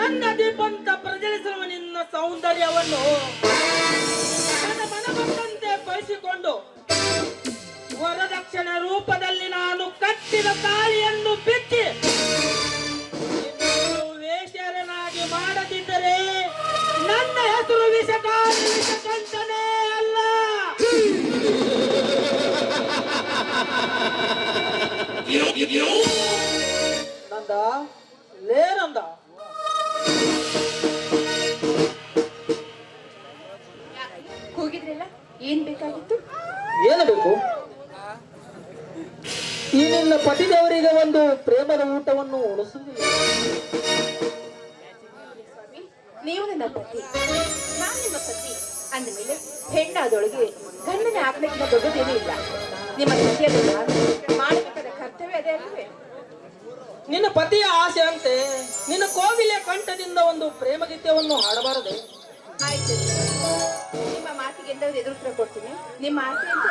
ನನ್ನ ದೀಪಂತ ಪ್ರಜ್ವಲಿಸುವ ನಿನ್ನ ಸೌಂದರ್ಯವನ್ನು ನನ್ನ ಮನಬಂದಂತೆ ಬಯಸಿಕೊಂಡು ವರದಕ್ಷಿಣೆ ರೂಪದಲ್ಲಿ ನಾನು ಕಟ್ಟಿದ ತಾಳಿಯನ್ನು ಬಿಚ್ಚಿ ವೇಶ್ಯರನಾಗಿ ಮಾಡದಿದ್ದರೆ ನನ್ನ ಹೆಸರು ವಿಷಕಂಠನೇ ಅಲ್ಲ. ನಂದ ಲೇ ನಂದ, ಹೋಗಿದ್ರಲ್ಲ, ಏನ್ ಬೇಕಾಗಿತ್ತು? ಏನು ಬೇಕು? ಈ ನಿನ್ನ ಪತಿದೇವರಿಗೆ ಒಂದು ಪ್ರೇಮದ ಊಟವನ್ನು ಉಣಿಸುವುದಿಲ್ಲ. ಸ್ವಾಮಿ, ನೀವು ನನ್ನ ಪತಿ, ನಾನು ನಿಮ್ಮ ಪತಿ ಅಂದಮೇಲೆ ಹೆಣ್ಣಾದೊಳಗೆ ಗಂಡನ ಆಗ್ಲಿಕ್ಕಿಂತ ದೊಡ್ಡದೇನೂ ಇಲ್ಲ. ನಿಮ್ಮ ಪತಿಯನ್ನು ಮಾಡಬೇಕಾದ ಕರ್ತವ್ಯ ಅದೇ ಅಲ್ವೇ? ನಿನ್ನ ಪತಿಯ ಆಸೆ ಅಂತೆ ನಿನ್ನ ಕೋಗಿಲೆಯ ಕಂಠದಿಂದ ಒಂದು ಪ್ರೇಮ ಗೀತೆಯನ್ನು ಹಾಡಬಾರದೆ? ಆಯ್ತು, ನಿಮ್ಮ ಮಾತಿಗೆ ಎಂದಾದ್ರೂ ಎದುರುತ್ತರ ಕೊಡ್ತೀನಿ. ನಿಮ್ಮ ಆಸೆ ಅಂತ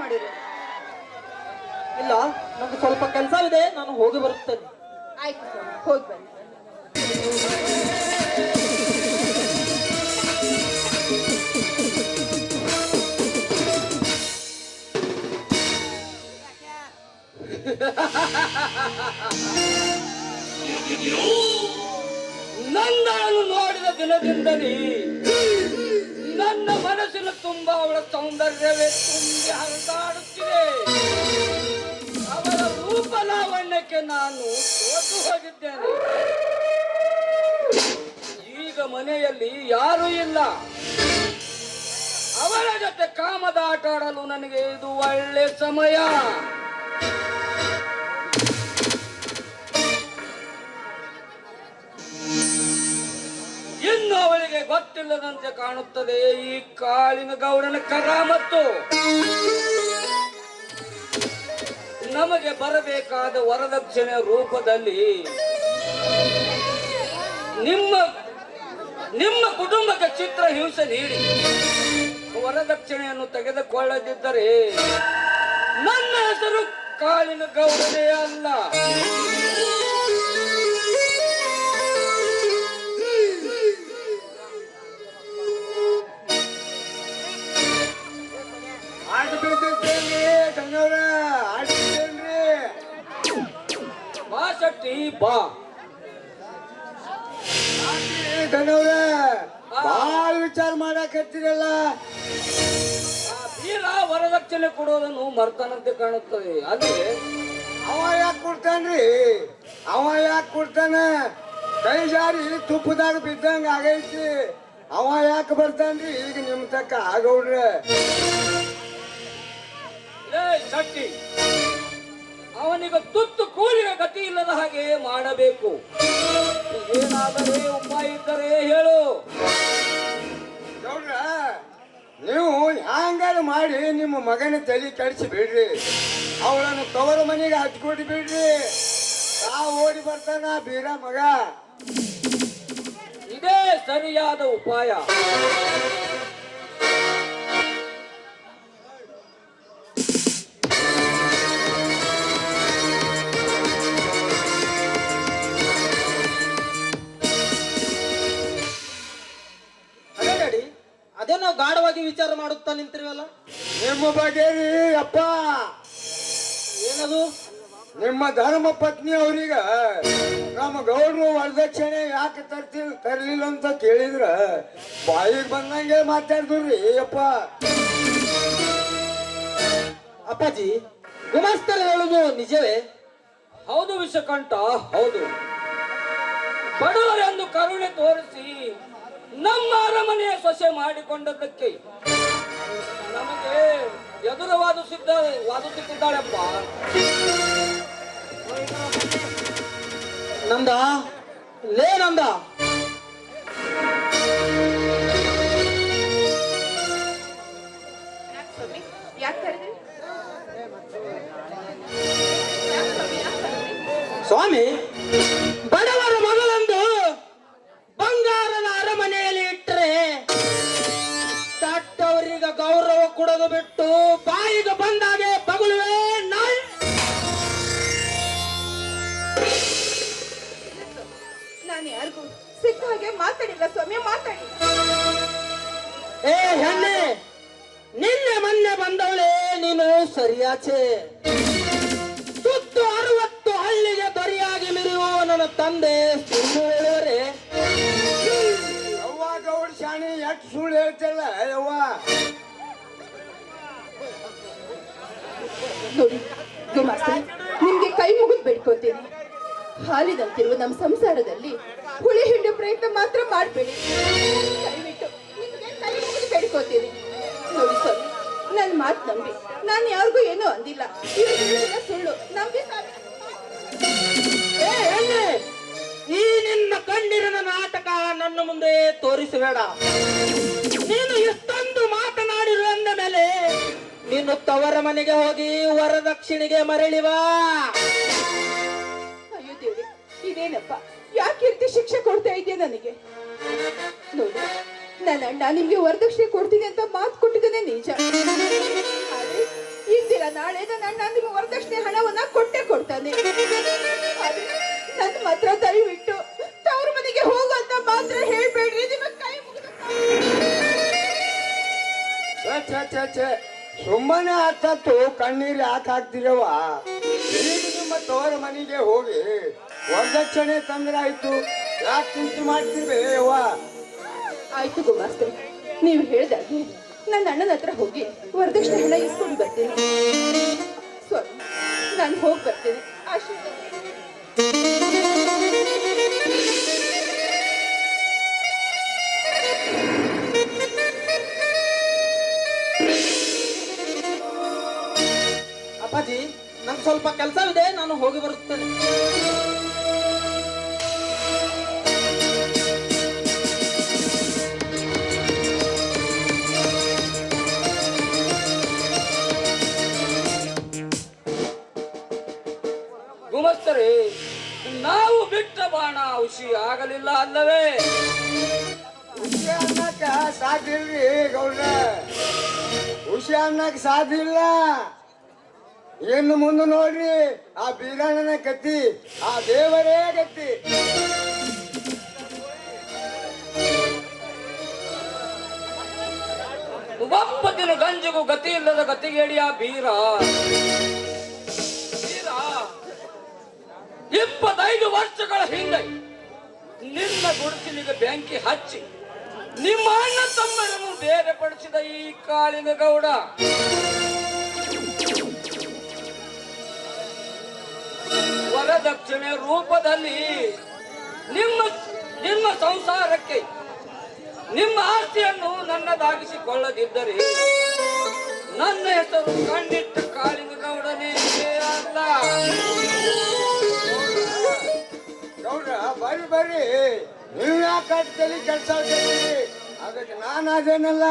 ಮಾಡಿರೋದು. ಇಲ್ಲ, ನಂಗೆ ಸ್ವಲ್ಪ ಕೆಲಸವಿದೆ, ನಾನು ಹೋಗಿ ಬರುತ್ತೇನೆ. ಆಯ್ತು ಸ್ವಾಮಿ, ಹೋಗಿ ಬನ್ನಿ. ನನ್ನನ್ನು ನೋಡಿದ ದಿನದಿಂದಲೇ ನನ್ನ ಮನಸ್ಸಿನ ತುಂಬ ಅವಳ ಸೌಂದರ್ಯವೇ ತುಂಬಿ ಹರಿದಾಡುತ್ತಿದೆ. ಅವಳ ರೂಪ ಲಾವಣ್ಯಕ್ಕೆ ನಾನು ಸೋತು ಹೋಗಿದ್ದೇನೆ. ಈಗ ಮನೆಯಲ್ಲಿ ಯಾರೂ ಇಲ್ಲ. ಅವಳ ಜೊತೆ ಕಾಮದ ಆಟ ಆಡಲು ನನಗೆ ಇದು ಒಳ್ಳೆ ಸಮಯ. ಇನ್ನು ಅವಳಿಗೆ ಗೊತ್ತಿಲ್ಲದಂತೆ ಕಾಣುತ್ತದೆ ಈ ಕಾಳಿನ ಗೌಡನ ಕರಾಮತ್ತು. ನಮಗೆ ಬರಬೇಕಾದ ವರದಕ್ಷಿಣೆ ರೂಪದಲ್ಲಿ ನಿಮ್ಮ ಕುಟುಂಬಕ್ಕೆ ಚಿತ್ರ ಹಿಂಸೆ ನೀಡಿ ವರದಕ್ಷಿಣೆಯನ್ನು ತೆಗೆದುಕೊಳ್ಳದಿದ್ದರೆ ನನ್ನ ಹೆಸರು ಕಾಳಿನ ಗೌಡನೇ ಅಲ್ಲ. ಬಾ ಶೆಟ್ಟಿ ಬಾ. ಗಣವ್ರ ಬಾಳ ವಿಚಾರ ಮಾಡಕತ್ತಿರಲ್ಲ. ಬೀರ ವರದಕ್ಷಿಣೆ ಕೊಡೋದನ್ನು ಮರ್ತಾನಂತೆ ಕಾಣುತ್ತದೆ. ಅದೇ ಅವ ಯಾಕೆ ಕೊಡ್ತಾನ್ರಿ? ಅವ ಯಾಕೆ ಕೊಡ್ತಾನ? ಕೈ ಜಾರಿ ತುಪ್ಪದಾಗ ಬಿದ್ದಂಗ ಆಗೈತಿ. ಅವ ಯಾಕೆ ಬರ್ತಾನ್ರಿ ಈಗ ನಿಮ್ ತಕ್ಕ ಆಗೌಡ್ರ? ಲೇ ಶೆಟ್ಟಿ, ಅವನಿಗ ತುತ್ತು ಕೂಲಿಗೆ ಗತಿ ಇಲ್ಲದ ಹಾಗೆ ಮಾಡಬೇಕು. ಏನಾದರೆ ಉಪಾಯ ಇದ್ದರೆ ಹೇಳು. ಗೌಡ್ರ, ನೀವು ಹ್ಯಾಂಗಾರ ಮಾಡಿ ನಿಮ್ಮ ಮಗನ ತಲೆ ಕೆಡಿಸಿ ಬಿಡ್ರಿ. ಅವಳನ್ನು ತವರ ಮನೆಗೆ ಹಚ್ಕೊಟ್ಟು ಬಿಡ್ರಿ. ಓಡಿ ಬರ್ತಾನ ಬೀರ ಮಗ. ಇದೇ ಸರಿಯಾದ ಉಪಾಯ. ಅದೇ ನಾವು ಗಾಢವಾಗಿ ವಿಚಾರ ಮಾಡುತ್ತಾ ನಿಂತಿರುವಲ್ಲ. ನಿಮ್ಮ ಬಗ್ಗೆ ರೀ ಅಪ್ಪ. ಏನದು? ನಿಮ್ಮ ಧರ್ಮ ಪತ್ನಿ ಅವ್ರೀಗ ನಮ್ಮ ಗೌಡ್ರು ವರದಕ್ಷಿಣೆ ಯಾಕೆ ತರ್ಲಿಲ್ಲ ಅಂತ ಕೇಳಿದ್ರ ಬಾಯಿಗೆ ಬಂದಂಗೆ ಮಾತಾಡಿದ್ರಿ ಅಪ್ಪ. ಅಪ್ಪಾಜಿ, ಗುಮಾಸ್ತರು ಹೇಳುದು ನಿಜವೇ? ಹೌದು ವಿಷಕಂಠ, ಹೌದು. ಬಡವರೆಂದು ಕರುಣೆ ತೋರಿಸಿ ನಮ್ಮ ಅರಮನೆಯ ಸೊಸೆ ಮಾಡಿಕೊಂಡದ್ದಕ್ಕೆ ನಮಗೆ ಎದುರು ವಾದಿಸುತ್ತಿದ್ದಾಳೆಪ್ಪ. ನಂದ, ಲೇ ನಂದ, ಸ್ವಾಮಿ, ಯಾಕೆ ಕರೆದ್ರಿ? ಸ್ವಾಮಿ, ಬಡವರ ಮಗಳಂದು ಬಂಗಾರದ ಅರಮನೆಯಲ್ಲಿ ಇಟ್ಟರೆ ತಟ್ಟವರಿಗ ಗೌರವ ಕೊಡೋದು ಬಿಟ್ಟು ಬಾಯಿಗೆ ಬಂದಾಗೆ ಬಗಲುವೆ ನಾಯಿ. ನಾನು ಯಾರಿಗೂ ಸಿಕ್ಕ ಹಾಗೆ ಮಾತಾಡಿಲ್ಲ ಸ್ವಾಮಿ, ಮಾತಾಡಿ. ಏ ಹೆಣ್ಣೆ, ನಿನ್ನೆ ಮೊನ್ನೆ ಬಂದವಳೇ ನೀನು ಸರಿಯಾಚೆ. ಸುತ್ತು 60 ಹಳ್ಳಿಗೆ ಬರಿಯಾಗಿ ಮಿರಿಯುವ ನನ್ನ ತಂದೆ ಸುಳ್ಳು ಹೇಳುವರೆ. ಯವ್ವ ಗೌಡ್ ಶಾಣಿ ಎಷ್ಟು ಸುಳ್ಳು ಹೇಳ್ತಿಲ್ಲ ಯವ್ವ. ನೋಡಿ ಗುಮಾಸ್ತ್ರಿ, ನಿಮ್ಗೆ ಕೈ ಮುಗಿದು ಬೇಡ್ಕೋತೀನಿ. ಹಾಲಿನಂತಿರುವ ನಮ್ಮ ಸಂಸಾರದಲ್ಲಿ ಹುಳಿ ಹಿಂಡು ಪ್ರಯತ್ನ ಮಾತ್ರ ಮಾಡಬೇಡಿ. ದಯವಿಟ್ಟು ನಿಮ್ಗೆ ಕೈ ಮುಗಿದು ಬೇಡ್ಕೋತೀನಿ. ನೋಡಿ ಸ್ವಾಮಿ, ನನ್ನ ಮಾತು ನಂಬಿ. ನಾನು ಯಾರಿಗೂ ಏನೂ ಅಂದಿಲ್ಲ. ಇವ್ರು ಸುಳ್ಳು ನಂಬಿ ಸಾಕು. ಏ ಹೆಣ್ಣೆ, ಈ ನಿನ್ನ ಕಣ್ಣಿರನ ನಾಟಕ ನನ್ನ ಮುಂದೆ ತೋರಿಸಬೇಡ. ನೀನು ಇಷ್ಟೊಂದು ಮಾತನಾಡಿರು ಅಂದ ಮೇಲೆ ನೀನು ತವರ ಮನೆಗೆ ಹೋಗಿ ವರದಕ್ಷಿಣೆಗೆ ಮರಳಿವಾ. ಅಯ್ಯೋ ದೇವ್ರಿ, ಇದೇನಪ್ಪ? ಯಾಕೆ ಈ ರೀತಿ ಶಿಕ್ಷೆ ಕೊಡ್ತಾ ಇದೆಯಾ ನನಗೆ? ನೋಡಿ, ನನ್ನ ಅಣ್ಣ ನಿಮ್ಗೆ ವರದಕ್ಷಿಣೆ ಕೊಡ್ತೀನಿ ಅಂತ ಮಾತು ಕೊಟ್ಟಿದ್ದೇನೆ ನಿಜ. ಆದ್ರೆ ನಾಳೆ ನನ್ನ ಅಣ್ಣ ನಿಮ್ಮ ವರದಕ್ಷಿಣೆ ಹಣವನ್ನ ಕೊಟ್ಟೆ ಕೊಡ್ತಾನೆ. ಆದ್ರೆ ನನ್ನ ಮಾತ್ರ ದಯವಿಟ್ಟು ತವ್ರ ಮನೆಗೆ ಹೋಗು ಅಂತ ಮಾತ್ರ ಹೇಳ್ಬೇಡ್ರಿ. ನಿಮ್ಮ ಕೈ ಮುಗಿದು ಸುಮ್ಮನೆ ಹತ್ತತ್ತು ಕಣ್ಣೀರು ಯಾಕೆ ಹಾಕ್ತಿರವ? ಈಗ ನಿಮ್ಮ ತವರ ಮನೆಗೆ ಹೋಗಿ ವರದಕ್ಷಿಣೆ ತಂದ್ರಾಯ್ತು, ಯಾಕೆ ಚಿಂತೆ ಮಾಡ್ತಿರ್ಬೇ ಯವ್ವ? ಆಯ್ತು ಗುಮಾಸ್ತ್ರಿ, ನೀವು ಹೇಳ್ದಾಗೆ ನನ್ನ ಅಣ್ಣನ ಹತ್ರ ಹೋಗಿ ವರದಕ್ಷಿಣೆ ಹಣ ಇಸ್ಕೊಂಡು ಬರ್ತೀನಿ. ಸ್ವಾಮಿ, ನಾನು ಹೋಗಿ ಬರ್ತೀನಿ. ಆಶೀರ್ವಾದ. ಅಪ್ಪಾಜಿ, ನಂಗೆ ಸ್ವಲ್ಪ ಕೆಲಸವಿದೆ, ನಾನು ಹೋಗಿ ಬರುತ್ತೇನೆ. ಗುಮಸ್ತರೇ, ನಾವು ಬಿಟ್ಟ ಬಾಣ ಔಷಿ ಆಗಲಿಲ್ಲ ಅಲ್ಲವೇ? ಹುಷಿ ಅನ್ನಕ್ಕ ಸಾಧಿಲ್ರಿ ಗೌಡ್ರ, ಹುಷಿ ಅನ್ನಕ್ ಸಾಧ್ಯ ಇಲ್ಲ. ಇನ್ನು ಮುಂದೆ ನೋಡ್ರಿ, ಆ ಬೀರಣ್ಣನ ಗತಿ, ಆ ದೇವರೇ ಗತಿ. ಒಪ್ಪತ್ತಿನ ಗಂಜಿಗೂ ಗತಿ ಇಲ್ಲದ ಗತಿಗೇಡಿ ಆ ಬೀರ. 25 ವರ್ಷಗಳ ಹಿಂದೆ ನಿನ್ನ ಗುಡಿಸಲಿಗೆ ಬೆಂಕಿ ಹಚ್ಚಿ ನಿಮ್ಮ ಅಣ್ಣ ತಮ್ಮರನ್ನು ಬೇರೆಪಡಿಸಿದ ಈ ಕಾಳಿನ ಗೌಡ ವರದಕ್ಷಿಣೆ ರೂಪದಲ್ಲಿ ನಿಮ್ಮ ಸಂಸಾರಕ್ಕೆ ನಿಮ್ಮ ಆಸ್ತಿಯನ್ನು ನನ್ನದಾಗಿಸಿಕೊಳ್ಳದಿದ್ದರೆ ನನ್ನ ಹೆಸರು ಕಣ್ಣಿಟ್ಟ ಕಾಳಿನ ಗೌಡನೇ ಅಲ್ಲ. ಗೌಡ್ರ ಬರ್ರಿ ಬರ್ರಿ, ನೀವು ಯಾಕೆ ತಲೆ ಕೆಲಸ ಅದಕ್ಕೆ ನಾನು ಅದೇನಲ್ಲ.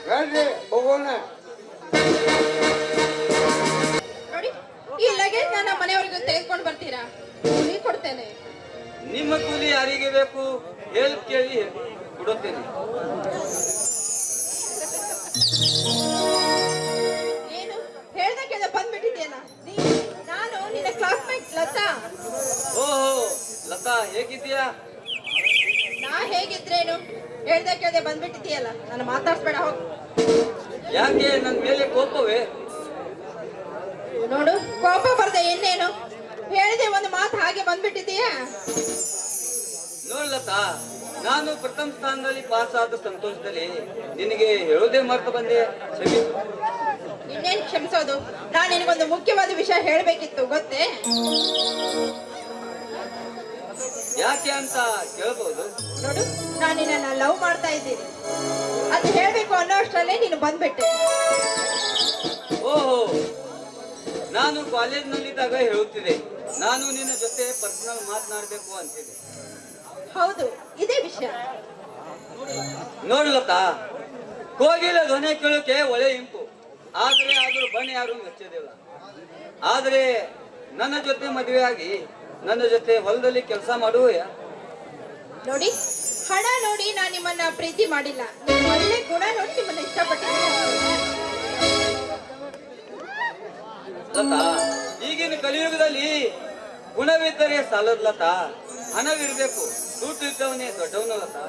ಬರ್ರಿ ಹೋಗೋಣ. ನೋಡಿ, ಈ ಲಗೇಜ್ ನನ್ನ ಮನೆಯವರೆಗೂ ತೆಗೆದುಕೊಂಡು ಬರ್ತೀರಾ? ಕೂಲಿ ಕೊಡ್ತೇನೆ. ನಿಮ್ಮ ಕೂಲಿ ಯಾರಿಗೆ ಬೇಕು ಹೇಳಿ ಕೇಳಿ ಕೊಡುತ್ತೇನೆ. ಏನು ಹೇಳ್ದಕ್ಕೆ ಬಂದ್ಬಿಟ್ಟಿದ್ಯಲ್ಲ? ನಾನು ನಿನ್ನ ಕ್ಲಾಸ್ಮೇಟ್ ಲತಾ. ಓಹೋ ಲತಾ, ಹೇಗಿದ್ದೀಯಾ? ನಾ ಹೇಗಿದ್ರೇನು, ಹೇಳ್ದಕ್ಕೆ ಬಂದ್ಬಿಟ್ಟಿದ್ಯಲ್ಲ, ನಾನು ಮಾತಾಡ್ಸ್ಬೇಡ, ಹೋಗ್. ಯಾಕೆ ನನ್ನ ಮೇಲೆ ಕೋಪವೇ? ನೋಡು, ಕೋಪ ಬರ್ದೆ ಇನ್ನೇನು, ಹೇಳಿದೆ ಒಂದು ಮಾತು ಹಾಗೆ ಬಂದ್ಬಿಟ್ಟಿದೀಯಾ? ನೋಡ್ಲತಾ, ನಾನು ಪ್ರಥಮ ಸ್ಥಾನದಲ್ಲಿ ಪಾಸ್ ಆದ ಸಂತೋಷದಲ್ಲಿ ನಿನಗೆ ಹೇಳೋದೇ ಮರ್ತು ಬಂದೆ, ಕ್ಷಮಿಸು. ಇನ್ನೇನು ಕ್ಷಮಿಸೋದು, ನಾನು ನಿನಗೊಂದು ಮುಖ್ಯವಾದ ವಿಷಯ ಹೇಳ್ಬೇಕಿತ್ತು, ಗೊತ್ತೇ? ಯಾಕೆ ಅಂತ ಕೇಳ್ಬೋದು? ನೋಡು, ನಾನು ನಿನ್ನ ಲವ್ ಮಾಡ್ತಾ ಇದ್ದೀನಿ, ಅದು ಹೇಳ್ಬೇಕು ಅನ್ನೋ ಅಷ್ಟರಲ್ಲೇ ನೀನು ಬಂದ್ಬಿಟ್ಟೆ. ಓಹೋ, ನಾನು ಕಾಲೇಜ್ನಲ್ಲಿದ್ದಾಗ ಹೇಳುತ್ತಿದೆ, ನಾನು ನಿನ್ನ ಜೊತೆ ಪರ್ಸನಲ್ ಮಾತನಾಡಬೇಕು ಅಂತಿದೆ. ಹೌದು, ಇದೇ ವಿಷಯ. ನೋಡ್ಲತಾ, ಕೋಗಿಲ ಧ್ವನಿ ಕೇಳೋಕೆ ಒಳ್ಳೆ ಇಂಪು, ಆದ್ರೂ ಬಣ್ಣ ಯಾರು ಮೆಚ್ಚೋದಿಲ್ಲ. ಆದ್ರೆ ನನ್ನ ಜೊತೆ ಮದುವೆಯಾಗಿ ನನ್ನ ಜೊತೆ ಹೊಲದಲ್ಲಿ ಕೆಲಸ ಮಾಡುವೆಯ? ನೋಡಿ, ಹಣ ನೋಡಿ ನಾನು ನಿಮ್ಮನ್ನ ಪ್ರೀತಿ ಮಾಡಿಲ್ಲ, ನಿಮ್ಮ ಒಳ್ಳೆ ಗುಣ ನೋಡಿ ನಿಮ್ಮನ್ನ ಇಷ್ಟಪಟ್ಟಿದ್ದೀನಿ. ಲತಾ, ಈಗಿನ ಕಲಿಯುಗದಲ್ಲಿ ಗುಣವಿದ್ದರೆ ಸಾಲದ ಲತಾ, ಹಣವಿರ್ಬೇಕು. ದುಡ್ಡು ಇದ್ದವನೇ ದೊಡ್ಡವನು ಲತಾ.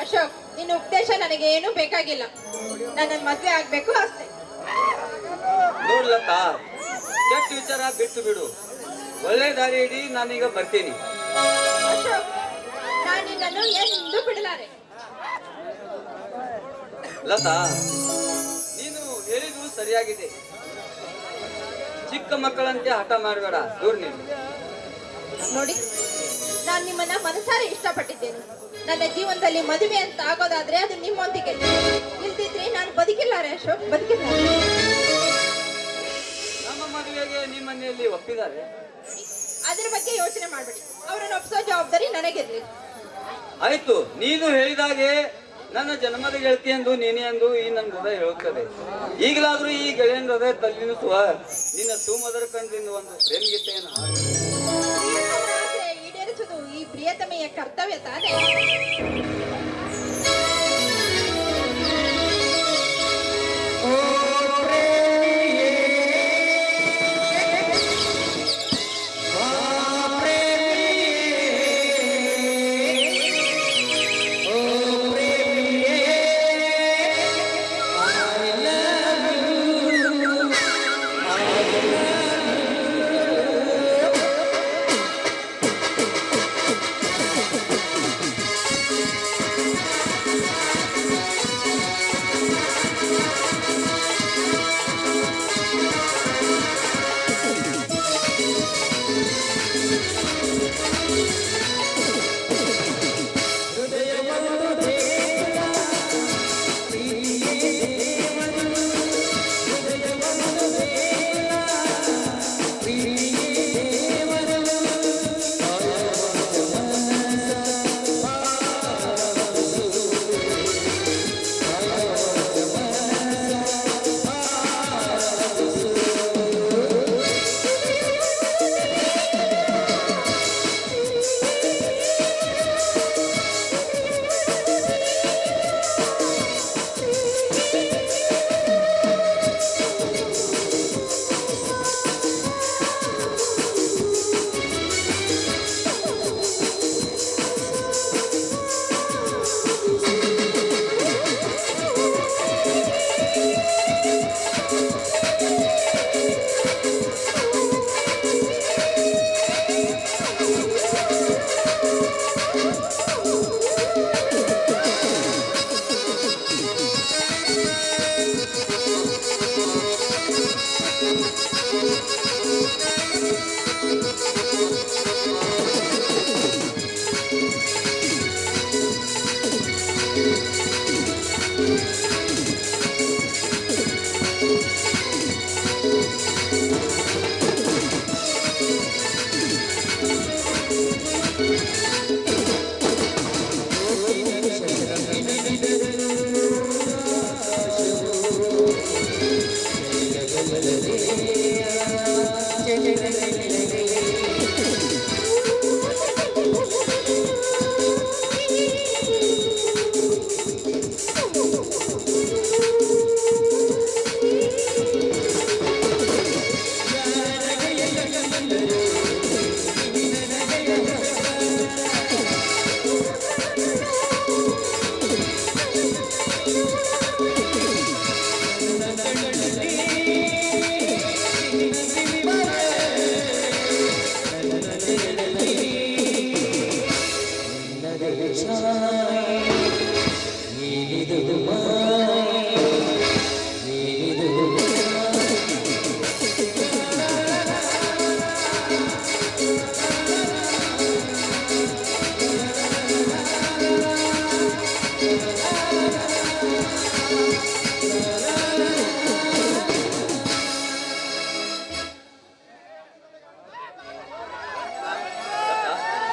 ಅಶೋಕ್, ನಿನ್ನ ಉಪದೇಶ ನನಗೆ ಏನೂ ಬೇಕಾಗಿಲ್ಲ, ನನ್ನ ಮದ್ವೆ ಆಗ್ಬೇಕು ಅಷ್ಟೇ. ನೋಡ್ಲತಾ, ಕೆಟ್ಟ ವಿಚಾರ ಬಿಟ್ಟು ಬಿಡು, ಒಳ್ಳೆ ದಾರಿ ಹಿಡಿ, ನಾನೀಗ ಬರ್ತೀನಿ. ಅಶೋಕ್, ನಾನು ನಿನ್ನನ್ನು ಎಂದು ಬಿಡಲಾರೆ. ಲತಾ, ನೀನು ಹೇಳಿದ್ದು ಸರಿಯಾಗಿದೆ. ಚಿಕ್ಕ ಮಕ್ಕಳಂತೆ ಹಠ ಮಾಡಬೇಡ, ದೂರ ನೀನು. ನೋಡಿ, ನಾನು ನಿಮ್ಮನ್ನ ಮನಸಾರೆ ಇಷ್ಟಪಟ್ಟಿದ್ದೇನೆ. ನನ್ನ ಜೀವನದಲ್ಲಿ ಮದುವೆ ಅಂತ ಆಗೋದಾದ್ರೆ ಅದು ನಿಮ್ಮೊಂದಿಗೆ, ಇಲ್ದಿದ್ರೆ ನಾನು ಬದುಕಿಲ್ಲಾರೆ ಅಶೋಕ್, ಬದುಕಿಲ್ಲ. ನಮ್ಮ ಮದುವೆಗೆ ನಿಮ್ಮ ಮನೆಯಲ್ಲಿ ಒಪ್ಪಿದ್ದಾರೆ? ಅದ್ರ ಬಗ್ಗೆ ಯೋಚನೆ ಮಾಡ್ಬೇಡಿ, ಅವರನ್ನು ಒಪ್ಸೋ ಜವಾಬ್ದಾರಿ ನನಗಿರ್ಲಿ. ಆಯ್ತು, ನೀನು ಹೇಳಿದಾಗೆ ನನ್ನ ಜನ್ಮದ ಗೆಳತಿ ಎಂದು ನೀನೇ ಎಂದು ಈ ನನ್ನ ಹೃದಯ ಹೇಳುತ್ತದೆ. ಈಗಲಾದ್ರೂ ಈ ಗೆಳೆಯನ ಹೃದಯ ತಲ್ಲಿನಿಸುವ ನಿನ್ನ ಸುಮಧುರ ಕಂಡ್ರಿಂದ ಒಂದು ಪ್ರೇಮ ಗೀತೆಯನ್ನು ಈಡೇರಿಸುವುದು ಈ ಪ್ರಿಯತಮೆಯ ಕರ್ತವ್ಯ ತಾನೇ. ಓ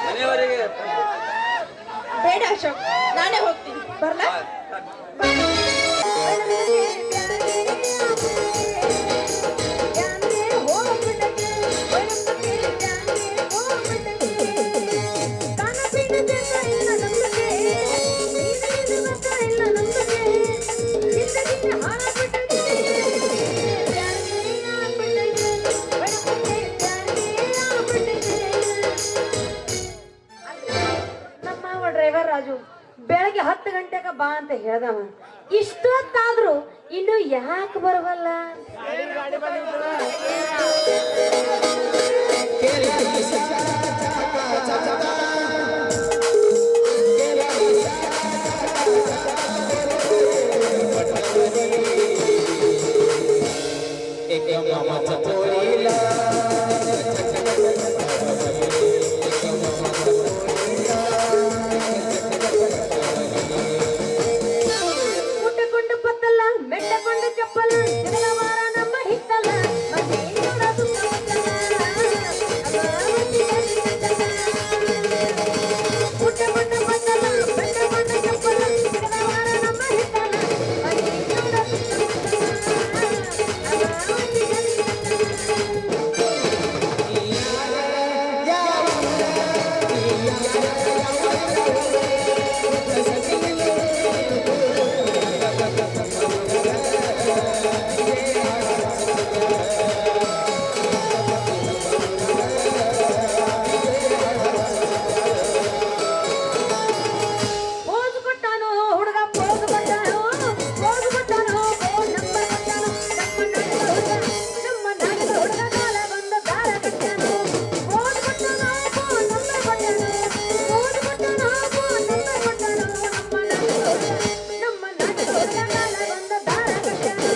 ಮನೆಯವರೆಗೆ ಬೇಡ ಅಶೋಕ್, ನಾನೇ ಹೋಗ್ತೀನಿ. ಬರ್ಲಾ? ನಮ್ಮ ಡ್ರೈವರ್ ರಾಜು ಬೆಳಗ್ಗೆ 10 ಗಂಟೆಗೆ ಬಾ ಅಂತ ಹೇಳ್ದವ. ಇಷ್ಟೊತ್ತಾದ್ರು ಇನ್ನು ಯಾಕೆ ಬರವಲ್ಲ? ಮುಟ್ಟಕೊಂಡು ಪತ್ತಲ್ಲ, ಮೆಟ್ಟಕೊಂಡು ಚಪ್ಪಲ, ಜಗಳವಾರ ನಮ್ಮ ಹಿತ್ತಲ, ಮತ್ತೇನೋಡ ಸುತ್ತಮುತ್ತಲ. ಮುಟ್ಟಕೊಂಡು ಪತ್ತಲ್ಲ, ಮೆಟ್ಟಕೊಂಡು ಚಪ್ಪಲ, ಜಗಳವಾರ ನಮ್ಮ ಹಿತ್ತಲ, ಮತ್ತೇನೋಡ ಪೋಸ್ ಕೊಟ್ಟಾನು ಹುಡುಗ, ಪೋಸ್ ಕೊಟ್ಟಾನು, ಪೋಸ್ ಕೊಟ್ಟಾನು, ಫೋನ್ ನಂಬರ್ ಕೊಟ್ಟಾನು. ನಮ್ಮ ನಾಟಕ ಹುಡುಗ ಕಾಲ ಬಂದ ದಾರ ಕಟ್ಟಾನು. ಪೋಸ್ ಕೊಟ್ಟಾನು, ಫೋನ್ ನಂಬರ್ ಕೊಟ್ಟಾನು, ಪೋಸ್ ಕೊಟ್ಟಾನು, ಫೋನ್ ನಂಬರ್ ಕೊಟ್ಟಾನು. ನಮ್ಮ ನಾಟಕ ಹುಡುಗ ಕಾಲ ಬಂದ ದಾರ ಕಟ್ಟಾನು.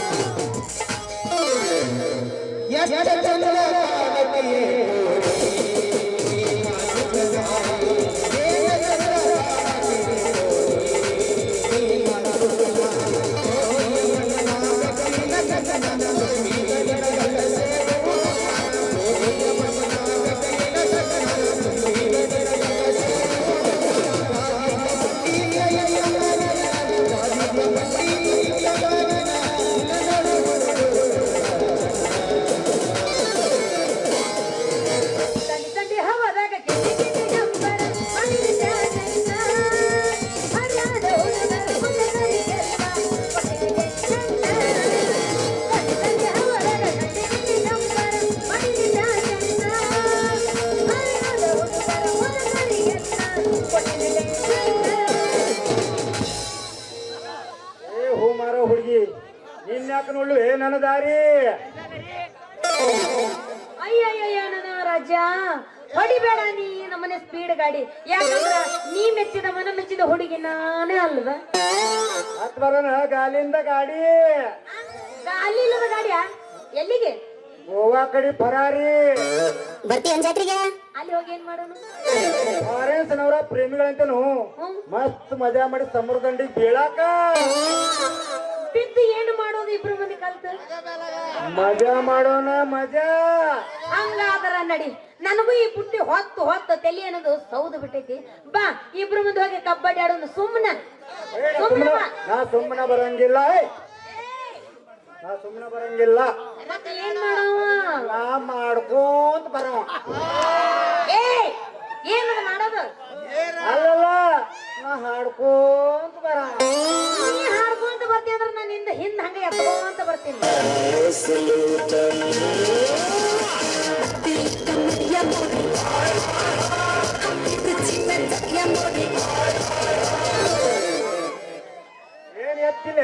ತಂಡಿ ತಂಡಿ ಹವದಾಗ ಕಿಟಿ ಕಿಟಿ ನಂಬರ ಮಣ್ಣಿನ ಜಾಜನ್ನ. ಹರ್ಯಾದ ಹುಡುಗರ ಹುಡುಗರಿ ಎಲ್ಲ ಪಟ್ಟಿಗೆ ಚೆನ್ನ. ತಂಡಿ ತಂಡಿ ಹವದಾಗ ಕಿಟಿ ಕಿಟಿ ನಂಬರ ಮಣ್ಣಿನ ಜಾಜನ್ನ. ಹರ್ಯಾದ ಹುಡುಗರ ಹುಡುಗರಿ ಎಲ್ಲ ಪಟ್ಟಿಗೆ ಚೆನ್ನ. ಏ ಹೂ ಮಾರೋ ಹುಡುಗಿ, ನಿನ್ಯಾಕ ನೋಡ್ಲು ನನ್ನ ದಾರಿ? ಅಯ್ಯಯ್ಯ ನನ್ನ ರಾಜ, ಹೊಡಿಬೇಡ ನೀ ನಮ್ಮನೆ ಸ್ಪೀಡ್ ಗಾಡಿ. ಯಾಕಂದ್ರ ನೀ ಮೆಚ್ಚಿದ ಮನ ಮೆಚ್ಚಿದ ಹುಡುಗಿ ನಾನೇ ಅಲ್ವ? ಹತ್ ಬರೋಣ ಗಾಲಿಂದ ಗಾಡಿ, ಅಲ್ಲಿ ಇಲ್ಲದ ಗಾಡಿಯ ಎಲ್ಲಿಗೆ? ಗೋವಾ ಕಡೆ ಫರಾರಿ. ಬರ್ತೀಯ ಜಾತ್ರೆಗೆ? ಅಲ್ಲಿ ಹೋಗಿ ಏನ್ ಮಾಡೋಣ? ಫಾರೆನ್ಸ್ನವರ ಪ್ರೇಮಿಗಳಂತನು ಮಸ್ತ್ ಮಜಾ ಮಾಡಿ ಸಮುದ್ರ ದಂಡಿಗೆ ಬೀಳಾಕ. ಬಿದ್ದು ಏನು ಮಾಡೋದು? ಇಬ್ರು ಮಂದಿ ಕಲ್ತು ಮಜಾ ಮಾಡೋಣ ಮಜಾ. ಹಂಗಾದ್ರ ನಡಿ, ನನಗೂ ಈ ಪುಟ್ಟಿ ಹೊತ್ತು ಹೊತ್ತು ತಲೆ ಅನ್ನೋದು ಸೌದು ಬಿಟ್ಟೈತಿ. ಬಾ ಇಬ್ರು ಮಂದಿ ಹೋಗಿ ಕಬಡ್ಡಿ ಆಡೋಣ. ಸುಮ್ಮನ ನಾ ಸುಮ್ಮನ ಬರಂಗಿಲ್ಲ. ನಾ ಸುಮ್ಮನೆ ಬರಂಗಿಲ್ಲ. ಮತ್ತೆ ಏನ್ ಮಾಡವ? ನಾ ಮಾಡ್ಕೊಂತ ಬರವ. ಏನದ ಮಾಡೋದು? ಅಲ್ಲಲ್ಲ, ನಾ ಹಾಡ್ಕೊಂತ ಬರ. ನೀ ಹಾಡ್ಕೊಂತ ಬರ್ತೀನಿ ಅಂದ್ರೆ ನಾನು ಹಿಂದ ಹಂಗೆ ಎತ್ಕೊಂತ ಬರ್ತೀನಿ. ಏನ್ ಎತ್ತಿಲ್ಲ?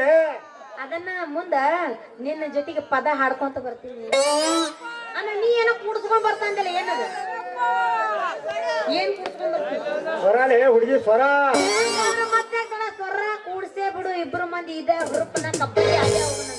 ಅದನ್ನ ಮುಂದ ನಿನ್ನ ಜೊತೆಗೆ ಪದ ಹಾಡ್ಕೊಂತ ಬರ್ತೀನಿ. ಅಣ್ಣ ನೀ ಏನೋ ಕೂಡಿಸ್ಕೊಂಡ್ ಬರ್ತಾಂದಲ್ಲ, ಏನದ? ಏನ್ ಕೂಡಿಸ್ಕೊಂಡ್ ಬರ್ತೀನಿ? ಸ್ವರಲೇ ಹುಡುಗಿ ಸ್ವರ. ಮತ್ತೆ ಸ್ವರ ಕೂಡ್ಸೇ ಬಿಡು. ಇಬ್ರು ಮಂದಿ ಇದೆ ಗ್ರೂಪ್ನ ಕಬ್ಬಡಿ ಆಡೇ ಹೋಗೋಣ.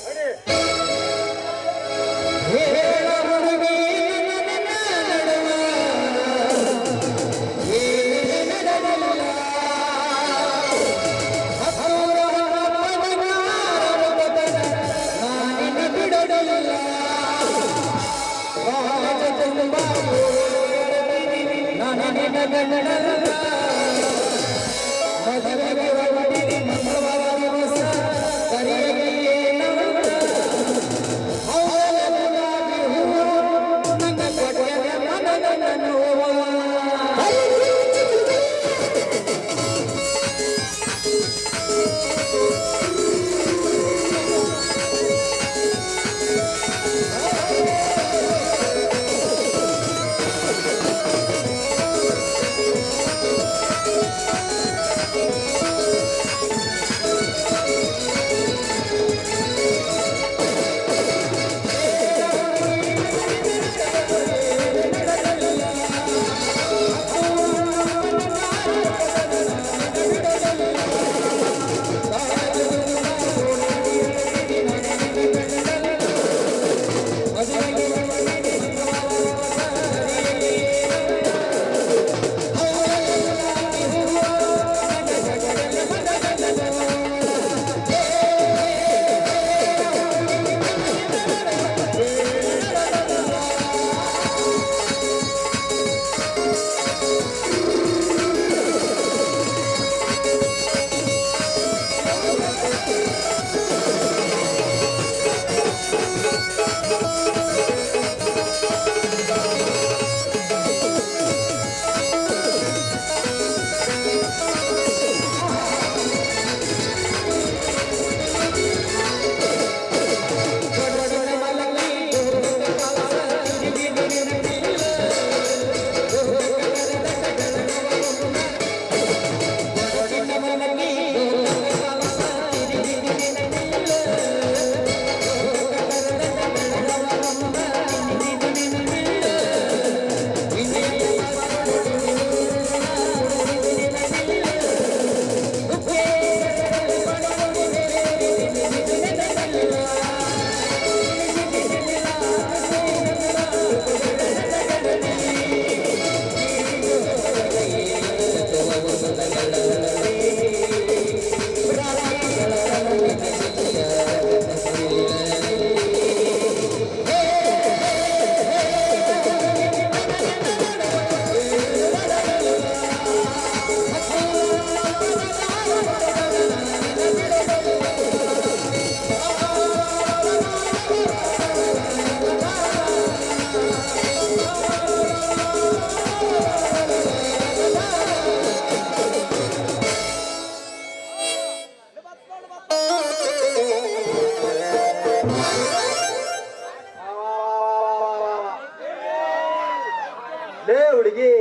ಲೇ ಹುಡುಗಿ,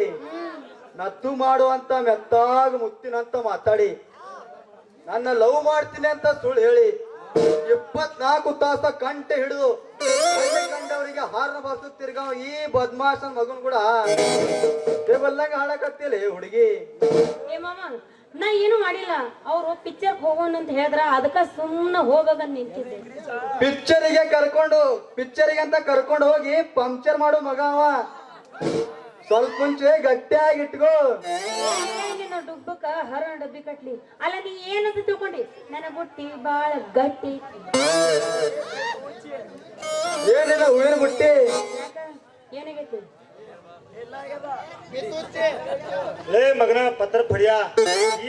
ನತ್ತು ಮಾಡುವಂತ ಮೆತ್ತಾಗ ಮುತ್ತಿನಂತ ಮಾತಾಡಿ ನನ್ನ ಲವ್ ಮಾಡ್ತೀನಿ ಅಂತ ಸುಳ್ಳು ಹೇಳಿ 24 ತಾಸ ಕಂಟೆ ಹಿಡಿದು ಕಂಡವರಿಗೆ ಹಾರ್ನ ಬಾರಿಸುತ್ತಿರ್ಗ ಈ ಬದ್ಮಾಶನ್ ಮಗನ್ ಕೂಡ ಟೇಬಲ್ನಾಗ ಹಾಡಕತ್ತಿಲ್ಲ ಹುಡುಗಿ. ಏ ಮಾಮ, ನಾ ಏನು ಮಾಡಿಲ್ಲ. ಅವ್ರು ಪಿಕ್ಚರ್ ಹೋಗೋಣ ಅಂತ ಹೇಳಿದ್ರ ಅದಕ್ಕ ಸುಮ್ಮನೆ ಹೋಗಬೇಕಂತ ನಿಂತಿದ್ದೆ. ಪಿಕ್ಚರಿಗೆ ಅಂತ ಕರ್ಕೊಂಡು ಹೋಗಿ ಪಂಕ್ಚರ್ ಮಾಡೋ ಮಗ ಅವ. ಸ್ವಲ್ಪ ಮುಂಚೆ ಗಟ್ಟಿಯಾಗಿ ಇಟ್ಕೋ. ಡುಬ್ಬಕ್ಕ ಹರ ಡಬ್ಬಿ ಕಟ್ಲಿ. ಅಲ್ಲ ನೀ ಏನಂತ ತಿಳ್ಕೊಂಡಿ? ನನ್ನ ಬುಟ್ಟಿ ಬಾಳ ಗಟ್ಟಿ. ಏನಿಲ್ಲ ಹೂವಿನ ಬುಟ್ಟಿ. ಏನಾಗೈತಿ? ಲೇ ಮಗನ ಪತ್ರ ಫಡಿಯ,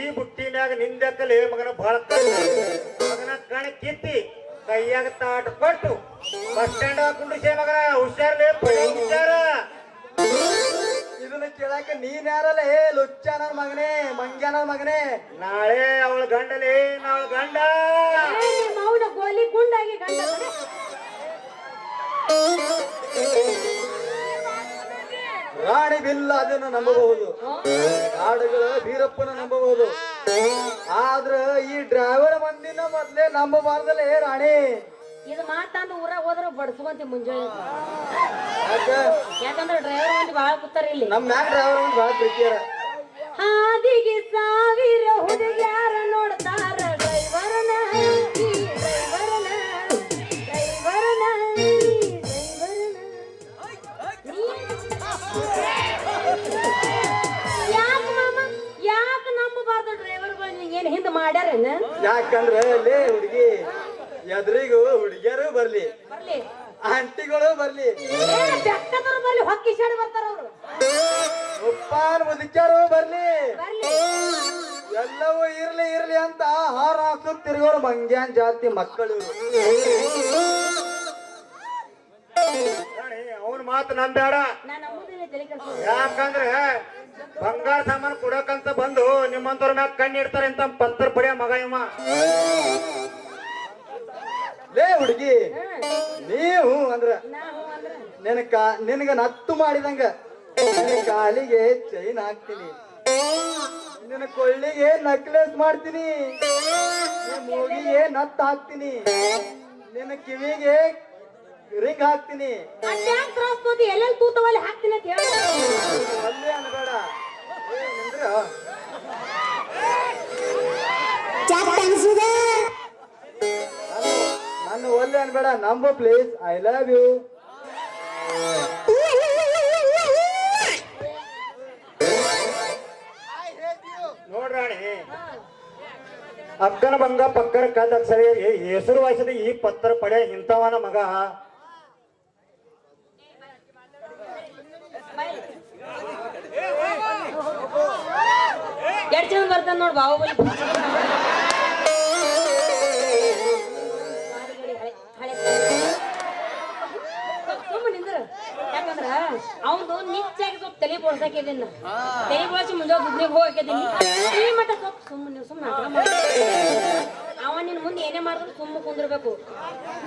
ಈ ಬುಟ್ಟಿನ್ಯಾಗ ನಿಂದಕ್ಕಲೇ ಮಗನ ಬಹಳ ಮಗನ ಕಣ ಕಿತ್ತಿ ಕೈಯಾಗ ತಾಟ ಕೊಟ್ಟು ಬಸ್ ಸ್ಟ್ಯಾಂಡ್ ಕುಂಡಿಸೆ ಮಗನ. ಹುಷಾರ್ಲೇ ಹುಷಾರ. ಇದನ್ನ ಕೇಳಾಕ ನೀನ್ ಯಾರಲ್ಲ? ಹೇ ಲುಚ್ಚ ನನ್ ಮಗನೇ, ಮಂಗ್ಯ ನನ್ ಮಗನೇ. ನಾಳೆ ಅವಳ ಗಂಡಲೇ, ಅವಳ ಗಂಡ ಮೌನ ಗೋಲಿ ಗುಂಡಾಗಿ ಗಂಡ. ರಾಣಿ ಬಿಲ್ಲ ಅದನ್ನ ನಂಬಬಹುದು, ಹಾಡುಗಳ ಬೀರಪ್ಪನ ನಂಬಬಹುದು, ಆದ್ರ ಈ ಡ್ರೈವರ್ ಮಂದಿನ ಮೊದ್ಲೇ ನಂಬಬಾರ್ದಲ್ಲೇ ರಾಣಿ. ಇದು ಮಾತಾಂದ ಊರಾಗ ಹೋದ್ರ ಬಡ್ಸ್ಕೊಂತಿ ಮುಂಜಾನೆ. ಯಾಕ? ಯಾಕಂದ್ರೆ ಡ್ರೈವರ್ ಮಂದಿ ಬಾಳ ಕೂತಾರ ಇಲ್ಲಿ. ನಮ್ ಮ್ಯಾಗ ಡ್ರೈವರ್ ಮಂದಿ ಬಾಳ ಪ್ರೀತಿಯಾರ. ಹಾದಿಗೆ ಸಾವಿರ ಹುಡುಗ್ಯಾರ ನೋಡ್ತಾರ ಡ್ರೈವರ್ನ, ಡ್ರೈವರ್ನ, ಡ್ರೈವರ್ನ, ಯಾಕ ಮಾಮ, ಯಾಕ ನಂಬಬಾರ್ದು ಡ್ರೈವರ್ಗಳು? ಏನ್ ಹಿಂದ್ ಮಾಡ್ಯಾರೇನ? ಯಾಕಂದ್ರ ಲೇ ಹುಡುಗಿ, ಎದುರಿಗೂ ಹುಡುಗಿಯರು ಬರ್ಲಿ, ಬರ್ಲಿ, ಆಂಟಿಗಳು ಬರ್ಲಿ, ಬೆಕ್ಕದವ್ರ ಬರ್ಲಿ, ಹೊಕ್ಕಿ ಶಾಡಿ ಬರ್ತಾರ ಅವ್ರು. ಉಪ್ಪ ಜವಾನ್ ಮುದುಕ್ಯಾರು ಬರ್ಲಿ, ಬರ್ಲಿ. ಎಲ್ಲವೂ ಇರ್ಲಿ ಇರ್ಲಿ ಅಂತ ಹಾರ ಹಾಕ್ಸೋಕ್ ತಿರ್ಗೋರು ಮಂಗ್ಯಾನ್ ಜಾತಿ ಮಕ್ಕಳು. ಅವನ ಮಾತು ನಂಬೇಡ. ನಾನು ನಂಬುದಿಲ್ಲ, ತಲೆ ಕೆಡ್ಸ್ಕೊಬೇಡ. ಯಾಕಂದ್ರೆ ಬಂಗಾರ ಸಾಮಾನು ಕೊಡಕಂತ ಬಂದು ನಿಮ್ಮಂತವ್ರ ಮ್ಯಾಗ ಕಣ್ಣು ಇಡ್ತಾರೆ ಅಂತ ಪತ್ರ ಪಡೆಯ ಮಗ ಇವ. ಲೇ ಹುಡುಗಿ, ನೀವು ಅಂದ್ರ ನಾವು ಅಂದ್ರ ನಿನಗ ನತ್ತು ಮಾಡಿದಂಗ ನಿನ್ನ ಕಾಲಿಗೆ ಚೈನ್ ಹಾಕ್ತೀನಿ, ನಿನ್ನ ಕೊಳ್ಳಿಗೆ ನಕ್ಲೆಸ್ ಮಾಡ್ತೀನಿ, ನಿನ್ನ ಮೂಗಿಗೆ ನತ್ತು ಹಾಕ್ತೀನಿ, ನಿನ್ನ ಕಿವಿಗೆ ರಿಂಗ್ ಹಾಕ್ತೀನಿ. ಅಡ್ಯಾಕ್ ತ್ರಾಸ್ ತೋತಿ ಎಲ್ಲೆಲ್ಲಿ ತೂತವಲ್ಲಿ ಹಾಕ್ತೀನಿ ಅಂತ ಹೇಳ. ಅಲ್ಲೇ ಅನ್ಬೇಡ, ಏನಂದ್ರ ನಾನು ಒಲ್ಲೆ ಅನ್ಬೇಡ, ನಂಬು ಪ್ಲೀಸ್. I love you. ನೋಡ್ರಾಣಿ, ಅಕ್ಕನ ಬಂಗ ಪಕ್ಕರ ಕದ ಸರಿಯಾಗಿ ಹೆಸರು ವಾಯಿಸಿದ ಈ ಪತ್ರ ಪಡೆ ಇಂಥವನ ಮಗ. ಎಷ್ಟ್ ಚಂದ ಬರ್ತಾನ ನೋಡ್ ಬಾಹುಬಲಿ. ಸುಮ್ಮ ನಿಂದ್ರ, ಯಾಕಂದ್ರ ಅವಂದು ನಿಚ್ಚಾಗಿ ಸ್ವಲ್ಪ ತಲೆ ಬೋಳ್ಸಾಕಿದೀನಿ, ತಲೆ ಬೋಳ್ಸಿ ಮುಂದೆ ದುಡ್ನಿಗೆ ಹೋಗಾಕಿದೀನಿ. ಈ ಮಟ್ಟ ಸ್ವಲ್ಪ ಸುಮ್ಮನೆ ಅವ ನಿನ್ ಮುಂದೆ ಏನೇ ಮಾಡಿದ್ರು ಸುಮ್ಮ ಕುಂದಿರ್ಬೇಕು.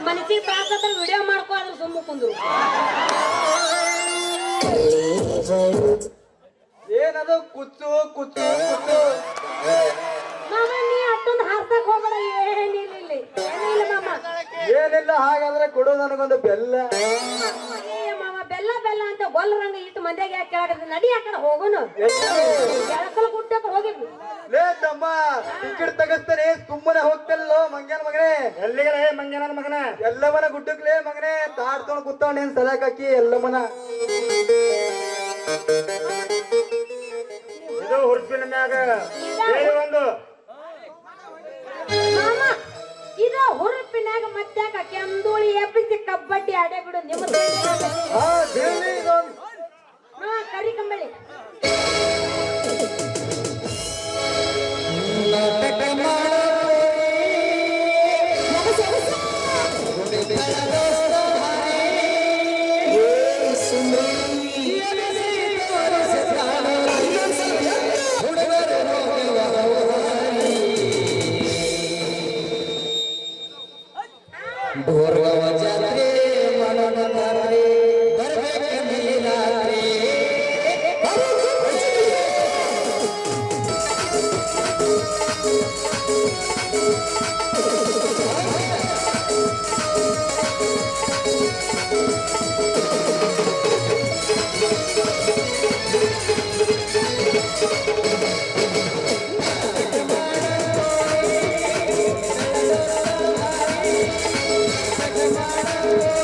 ಮನಸ್ಸಿಗೆ ತ್ರಾಸ ಹತ್ರ ವಿಡಿಯೋ ಮಾಡ್ಕೋ, ಆದ್ರೆ ಸುಮ್ಮ ಕುಂದ್ರು. ಏನದು ಕುಚ್ಚು ಕುಚ್ಚು ಕುಚ್ಚು? ಮಾಮ ನೀ ಅಷ್ಟೊಂದು ಹಾರ್ಸಕ್ ಹೋಗ್ಬೇಡ. ಏನಿಲ್ಲ ಇಲ್ಲಿ, ಏನಿಲ್ಲ ಮಾಮ. ಏನಿಲ್ಲ, ಹಾಗಾದ್ರೆ ಕೊಡು ನನಗೊಂದು ಬೆಲ್ಲ. ಏ ಮಾಮ, ಬೆಲ್ಲ ಬೆಲ್ಲ ಅಂತ ಗೊಲ್ಲರಂಗ ಇಟ್ಟು ಮಂದ್ಯಾಗ ಯಾಕೆ ಕೇಳಾಕತ್ತಿ? ನಡಿ ಆ ಕಡೆ ಹೋಗೋನು. ಎಳಕಲ್ ಗುಡ್ಡಕ್ಕೆ ಹೋಗಿದ್ವಿ. ಲೇ ತಮ್ಮ, ಟಿಕೆಟ್ ತೆಗಿಸ್ತಾನೆ, ಸುಮ್ಮನೆ ಹೋಗ್ತಲ್ಲೋ ಮಂಗ್ಯಾನ ಮಗನೇ. ಎಲ್ಲಿಗೆ ಮಂಗ್ಯನ ಮಗನ? ಎಲ್ಲವನ ಗುಡ್ಡಕ್ಲೇ ಮಗನೇ, ತಾಡ್ತೊಂಡ್ ಕೂತಾವ್ ನೀನ್ ಸಲಕ್ ಹಾಕಿ ಎಲ್ಲವನ. ಇದು ಹುರ್ಪಿನ ಮ್ಯಾಗ ಬೇರೆ ಒಂದು ಮಾಮ, ಇದ ಹುರುಪಿನಾಗ ಮತ್ತ್ಯಾಕ ಕೆಂದೂಳಿ ಎಬ್ಬಿಸಿ ಕಬ್ಬಡ್ಡಿ ಆಡೇ ಬಿಡು. ನಿಮ್ಮ ಹಾ ಬೀಳಿ ಇದೊಂದು. ಕರಿ ಕಂಬಳಿ. Come on.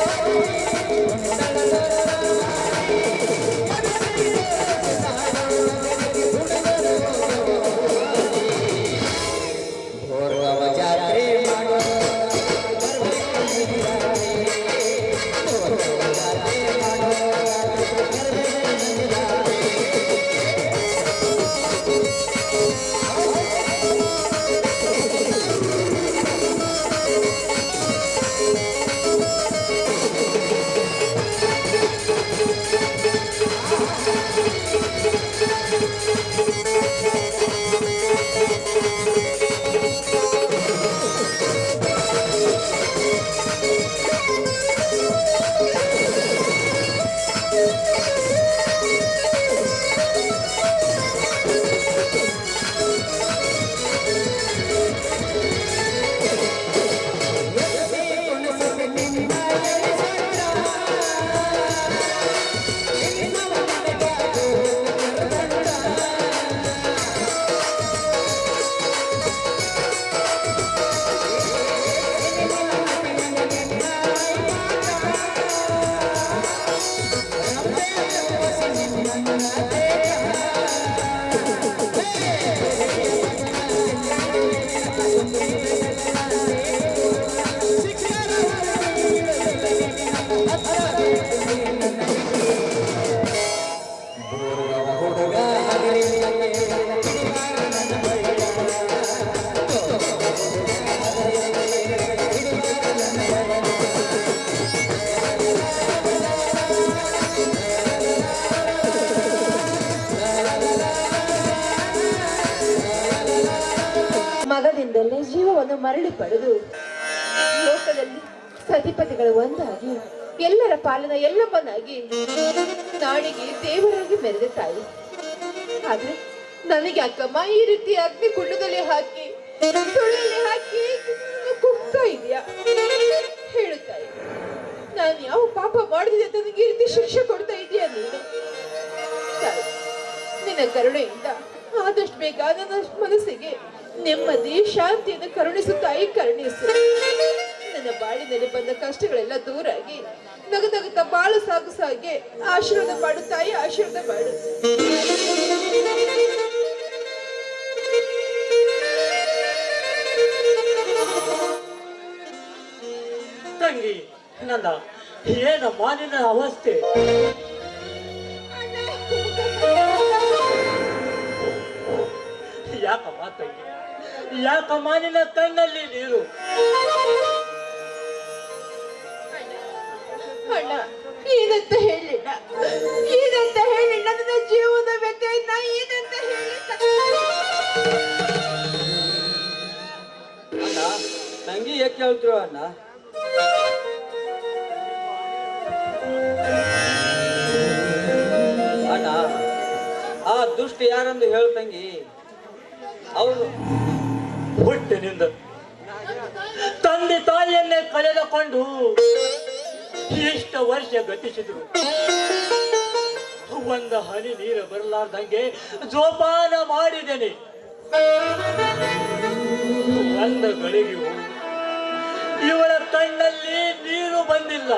ಮರಳಿ ಪಡೆದು ಲೋಕದಲ್ಲಿ ಸತಿಪತಿಗಳು ಒಂದಾಗಿ ಎಲ್ಲರ ಪಾಲನ ಎಲ್ಲಮ್ಮನಾಗಿ ನಾಡಿಗೆ ದೇವರಾಗಿ ಮೆರೆದ ತಾಯಿ. ಆದ್ರೆ ನನಗೆ ಅಕ್ಕಮ್ಮ ಈ ರೀತಿ ಅಗ್ನಿ ಕುಂಡದಲ್ಲಿ ಹಾಕಿ ಸುಳ್ಳಲ್ಲಿ ಹಾಕಿ ಕುಗ್ತಾ ಇದೆಯಾ? ಹೇಳುತ್ತಾಯಿ, ನಾನು ಯಾವ ಪಾಪ ಮಾಡಿದೆ ಅಂತ ನನಗೆ ಈ ರೀತಿ ಶಿಕ್ಷೆ ಕೊಡ್ತಾ ಇದೀಯ ನೀನು? ತಾಯಿ, ನಿನ್ನ ಕರುಣೆಯಿಂದ ಆದಷ್ಟು ಬೇಗ ನನ್ನ ಮನಸ್ಸಿಗೆ ನೆಮ್ಮದಿ ಶಾಂತಿಯನ್ನು ಕರುಣಿಸುತ್ತಾಯಿ, ಕರುಣಿಸು. ನನ್ನ ಬಾಳಿನಲ್ಲಿ ಬಂದ ಕಷ್ಟಗಳೆಲ್ಲ ದೂರಾಗಿ ನಗನಗುತ್ತಾ ಬಾಳು ಸಾಗೆ ಆಶೀರ್ವಾದ ಮಾಡು ತಾಯಿ, ಆಶೀರ್ವಾದ ಮಾಡು. ತಂಗಿ ನನ್ನ ಏನಮ್ಮ ನಿನ್ನ ಅವಸ್ಥೆ? ಯಾಕಮ್ಮ ತಂಗಿ, ಯಾಕಮ್ಮ ನಿನ್ನ ಕಣ್ಣಲ್ಲಿ ನೀರು? ಅಣ್ಣ, ಏನಂತ ಹೇಳಿಲ್ಲ, ಏನಂತ ಹೇಳಿಲ್ಲ, ನನ್ನ ಜೀವನದ ವ್ಯಥೆಯನ್ನ ಏನಂತ ಹೇಳಿಲ್ಲ. ಅಣ್ಣ, ತಂಗಿ ಯಾಕೆ ಹೇಳ್ತಿರೋ ಅಣ್ಣ? ಅಣ್ಣ, ಆ ದುಷ್ಟ ಯಾರಂದು ಹೇಳ್ತಂಗಿ. ಅವರು ಹುಟ್ಟಿನಿಂದ ತಂದೆ ತಾಯಿಯನ್ನೇ ಕಳೆದುಕೊಂಡು ಎಷ್ಟು ವರ್ಷ ಗತಿಸಿದ್ರು. ಒಂದು ಹನಿ ನೀರು ಬರಲಾರ್ದಂಗೆ ಜೋಪಾನ ಮಾಡಿದ್ದೇನೆ. ಒಂದು ಗಳಿಗೆಯೂ ಇವಳ ಕಣ್ಣಲ್ಲಿ ನೀರು ಬಂದಿಲ್ಲ.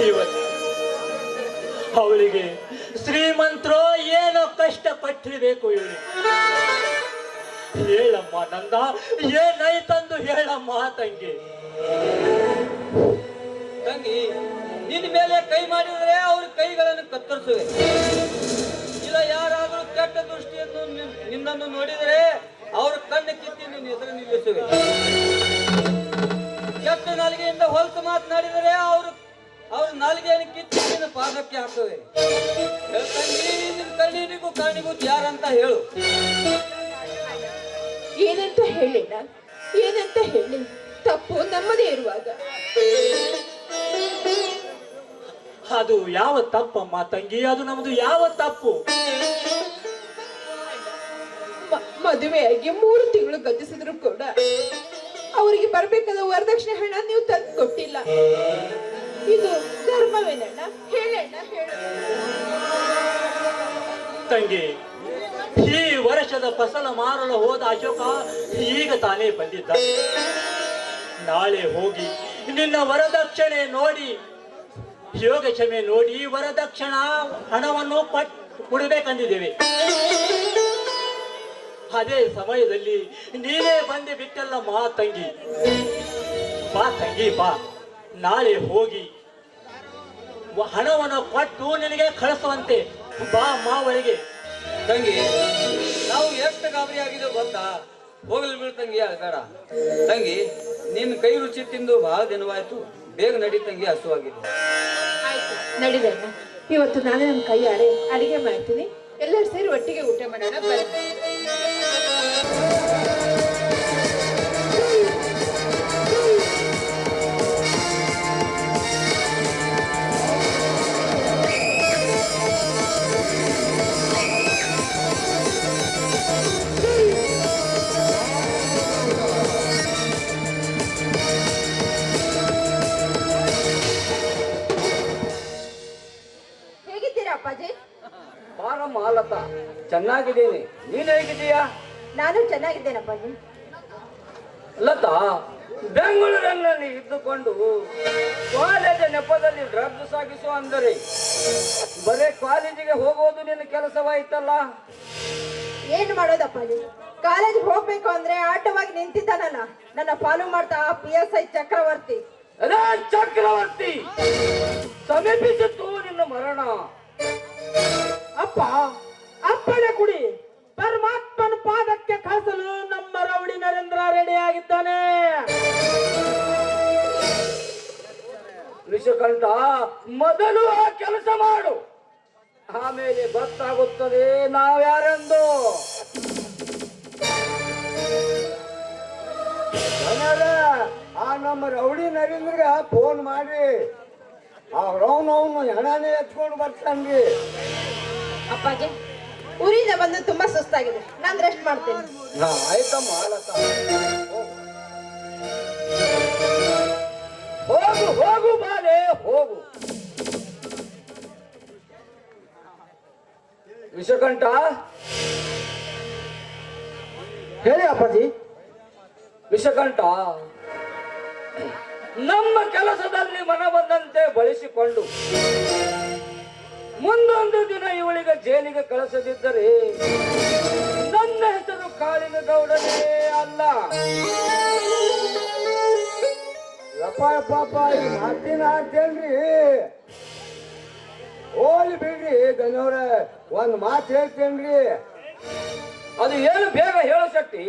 ಇವತ್ತು ಅವಳಿಗೆ ಶ್ರೀಮಂತರೋ ಏನೋ ಕಷ್ಟ ಪಟ್ಟಿರಬೇಕು. ಇವಳಿಗೆ ಹೇಳಮ್ಮ ನಂದ, ಏನಾಯ್ತಂದು ಹೇಳಮ್ಮ ತಂಗಿ. ತಂಗಿ, ನಿನ್ನ ಮೇಲೆ ಕೈ ಮಾಡಿದರೆ ಅವ್ರ ಕೈಗಳನ್ನು ಕತ್ತರಿಸುವೆ. ಇಲ್ಲ ಯಾರಾದರೂ ಕೆಟ್ಟ ದೃಷ್ಟಿಯನ್ನು ನಿನ್ನನ್ನು ನೋಡಿದರೆ ಅವ್ರ ಕಣ್ಣು ಕಿತ್ತಿ ನಿನ್ನ ಎದುರು ನಿಲ್ಲಿಸುವೆ. ಕೆಟ್ಟ ನಾಲಿಗೆಯಿಂದ ಹೊಲಸು ಮಾತನಾಡಿದರೆ ಅವ್ರ ನಾಲಿಗೆಯನ್ನು ಕಿತ್ತಿ ನಿನ್ನ ಪಾದಕ್ಕೆ ಹಾಕುವೆ. ತಂಗಿ, ನಿನ್ನ ಕಣ್ಣೀರಿಗೂ ಕಾಣಿಗೂ ಯಾರಂತ ಹೇಳು. ಏನಂತ ಹೇಳಿಲ್ಲ, ಏನಂತ ಹೇಳಿ? ತಪ್ಪು ನಮ್ಮದೇ ಇರುವಾಗ ಅದು ಯಾವ ತಪ್ಪಮ್ಮ ತಂಗಿ? ಅದು ನಮ್ದು ಯಾವ ತಪ್ಪು? ಮದುವೆಯಾಗಿ 3 ತಿಂಗಳು ಗತಿಸಿದ್ರು ಕೂಡ ಅವರಿಗೆ ಬರ್ಬೇಕಾದ ವರದಕ್ಷಿಣೆ ಹಣ ನೀವು ತಂದು ಕೊಟ್ಟಿಲ್ಲ. ಇದು ಧರ್ಮವೇನಣ್ಣ? ಹೇಳಣ್ಣ, ಹೇಳು. ತಂಗಿ, ಈ ವರ್ಷದ ಫಸಲ ಮಾರಲು ಹೋದ ಅಶೋಕ ಈಗ ತಾನೇ ಬಂದಿದ್ದ. ನಾಳೆ ಹೋಗಿ ನಿನ್ನ ವರದಕ್ಷಿಣೆ ನೋಡಿ, ಯೋಗಕ್ಷಮೆ ನೋಡಿ ವರದಕ್ಷಿಣ ಹಣವನ್ನು ಕೊಡಬೇಕಂದಿದ್ದೇವೆ. ಅದೇ ಸಮಯದಲ್ಲಿ ನೀನೇ ಬಂದು ಬಿಟ್ಟಲ್ಲ ಮಾ ತಂಗಿ. ಬಾ ತಂಗಿ ಬಾ, ನಾಳೆ ಹೋಗಿ ಹಣವನ್ನು ಕೊಟ್ಟು ನಿನಗೆ ಕಳಿಸುವಂತೆ ಬಾ ಮಾವಳಿಗೆ. ತಂಗಿ, ನಾವು ಎಷ್ಟು ಗಾಬರಿ ಆಗಿದ್ದೇವೆ ಗೊತ್ತಾ? ಹೋಗಲು ಬಿಡು ತಂಗಿ, ಬೇಡ ತಂಗಿ. ನಿನ್ನ ಕೈ ರುಚಿ ತಿಂದು ಬಹಳ ದಿನವಾಯ್ತು. ಬೇಗ ನಡಿ ತಂಗಿ, ಹಸುವಾಗಿದೆ. ನಡಿದಣ್ಣ, ಇವತ್ತು ನಾನೇ ನನ್ನ ಕೈಯಾರೆ ಅಡಿಗೆ ಮಾಡ್ತೀನಿ. ಎಲ್ಲರೂ ಸೇರಿ ಒಟ್ಟಿಗೆ ಊಟ ಮಾಡೋಣ ಬನ್ನಿ. ಹೇಗಿದ್ದೀರಾ ಅಪ್ಪಾಜಿ? ಬಾರಮ್ಮ ಲತಾ, ಚೆನ್ನಾಗಿದ್ದೀನಿ. ನೀನ್ ಹೇಗಿದ್ದೀಯಾ? ನಾನು ಚೆನ್ನಾಗಿದ್ದೇನೆ ಅಪ್ಪಾಜಿ. ಲತಾ, ಬೆಂಗಳೂರಿನಲ್ಲಿ ಇದ್ದುಕೊಂಡು ಕಾಲೇಜ್ ನೆಪದಲ್ಲಿ ಡ್ರಗ್ಸ್ ಸಾಗಿಸು ಅಂದರೆ ಬರೇ ಕಾಲೇಜಿಗೆ ಹೋಗೋದು ನಿನ್ನ ಕೆಲಸವಾಯ್ತಲ್ಲ. ಏನು ಮಾಡೋದಪ್ಪಾಜಿ? ಕಾಲೇಜ್ ಹೋಗ್ಬೇಕು ಅಂದ್ರೆ ಆಟವಾಗಿ ನಿಂತಿದ್ದಾನಲ್ಲ ನನ್ನ ಫಾಲೋ ಮಾಡ್ತಾ PSI ಚಕ್ರವರ್ತಿ. ಅದೇ ಚಕ್ರವರ್ತಿ, ಸಮೀಪಿಸಿತ್ತು ನಿನ್ನ ಮರಣ. ಅಪ್ಪ, ಅಪ್ಪಣೆ ಕುಡಿ. ಪರಮಾತ್ಮನ ಪಾದಕ್ಕೆ ಕಳಿಸಲು ನಮ್ಮ ರೌಡಿ ನರೇಂದ್ರ ರೆಡಿ ಆಗಿದ್ದಾನೆ. ವಿಷಕಂಠ, ಮೊದಲು ಆ ಕೆಲಸ ಮಾಡು, ಆಮೇಲೆ ಗೊತ್ತಾಗುತ್ತದೆ ನಾವ್ಯಾರೆಂದು. ನಮ್ಮ ರೌಡಿ ನರೇಂದ್ರಗ ಫೋನ್ ಮಾಡಿ ಅವ್ರವನು ಹೆಣನೇ ಎತ್ಕೊಂಡು ಬರ್ತಾನ್ರಿ. ಅಪ್ಪಾಜಿ ಊರಿಂದ ಬಂದು ತುಂಬಾ ಸುಸ್ತಾಗಿದೆ, ನಾನು ರೆಸ್ಟ್ ಮಾಡ್ತೇನೆ. ಆಯ್ತಮ್ಮ ಆಲತ್ತ. ಹೋಗು ಹೋಗು ಬಾಲೆ ಹೋಗು. ವಿಷಕಂಠ ಹೇಳಿ ಅಪ್ಪಾಜಿ. ವಿಷಕಂಠ, ನಮ್ಮ ಕೆಲಸದಲ್ಲಿ ಮನ ಬಂದಂತೆ ಬಳಸಿಕೊಂಡು ಮುಂದೊಂದು ದಿನ ಇವಳಿಗೆ ಜೈಲಿಗೆ ಕಳಿಸದಿದ್ದರೆ ನನ್ನ ಹೆಸರು ಕಾಳಿನ ಗೌಡನೇ ಅಲ್ಲ. ಯಪ್ಪ ಯಪ್ಪ ಈ ಮಾತಿನ ಅಂತೇನ್ರಿ. ಹೋಲಿ ಬಿಡ್ರಿ ಗಣ್ಯವ್ರ, ಒಂದ್ ಮಾತು ಹೇಳ್ತೇನ್ರಿ. ಅದು ಏನು ಬೇಗ ಹೇಳು ಶೆಟ್ಟಿ.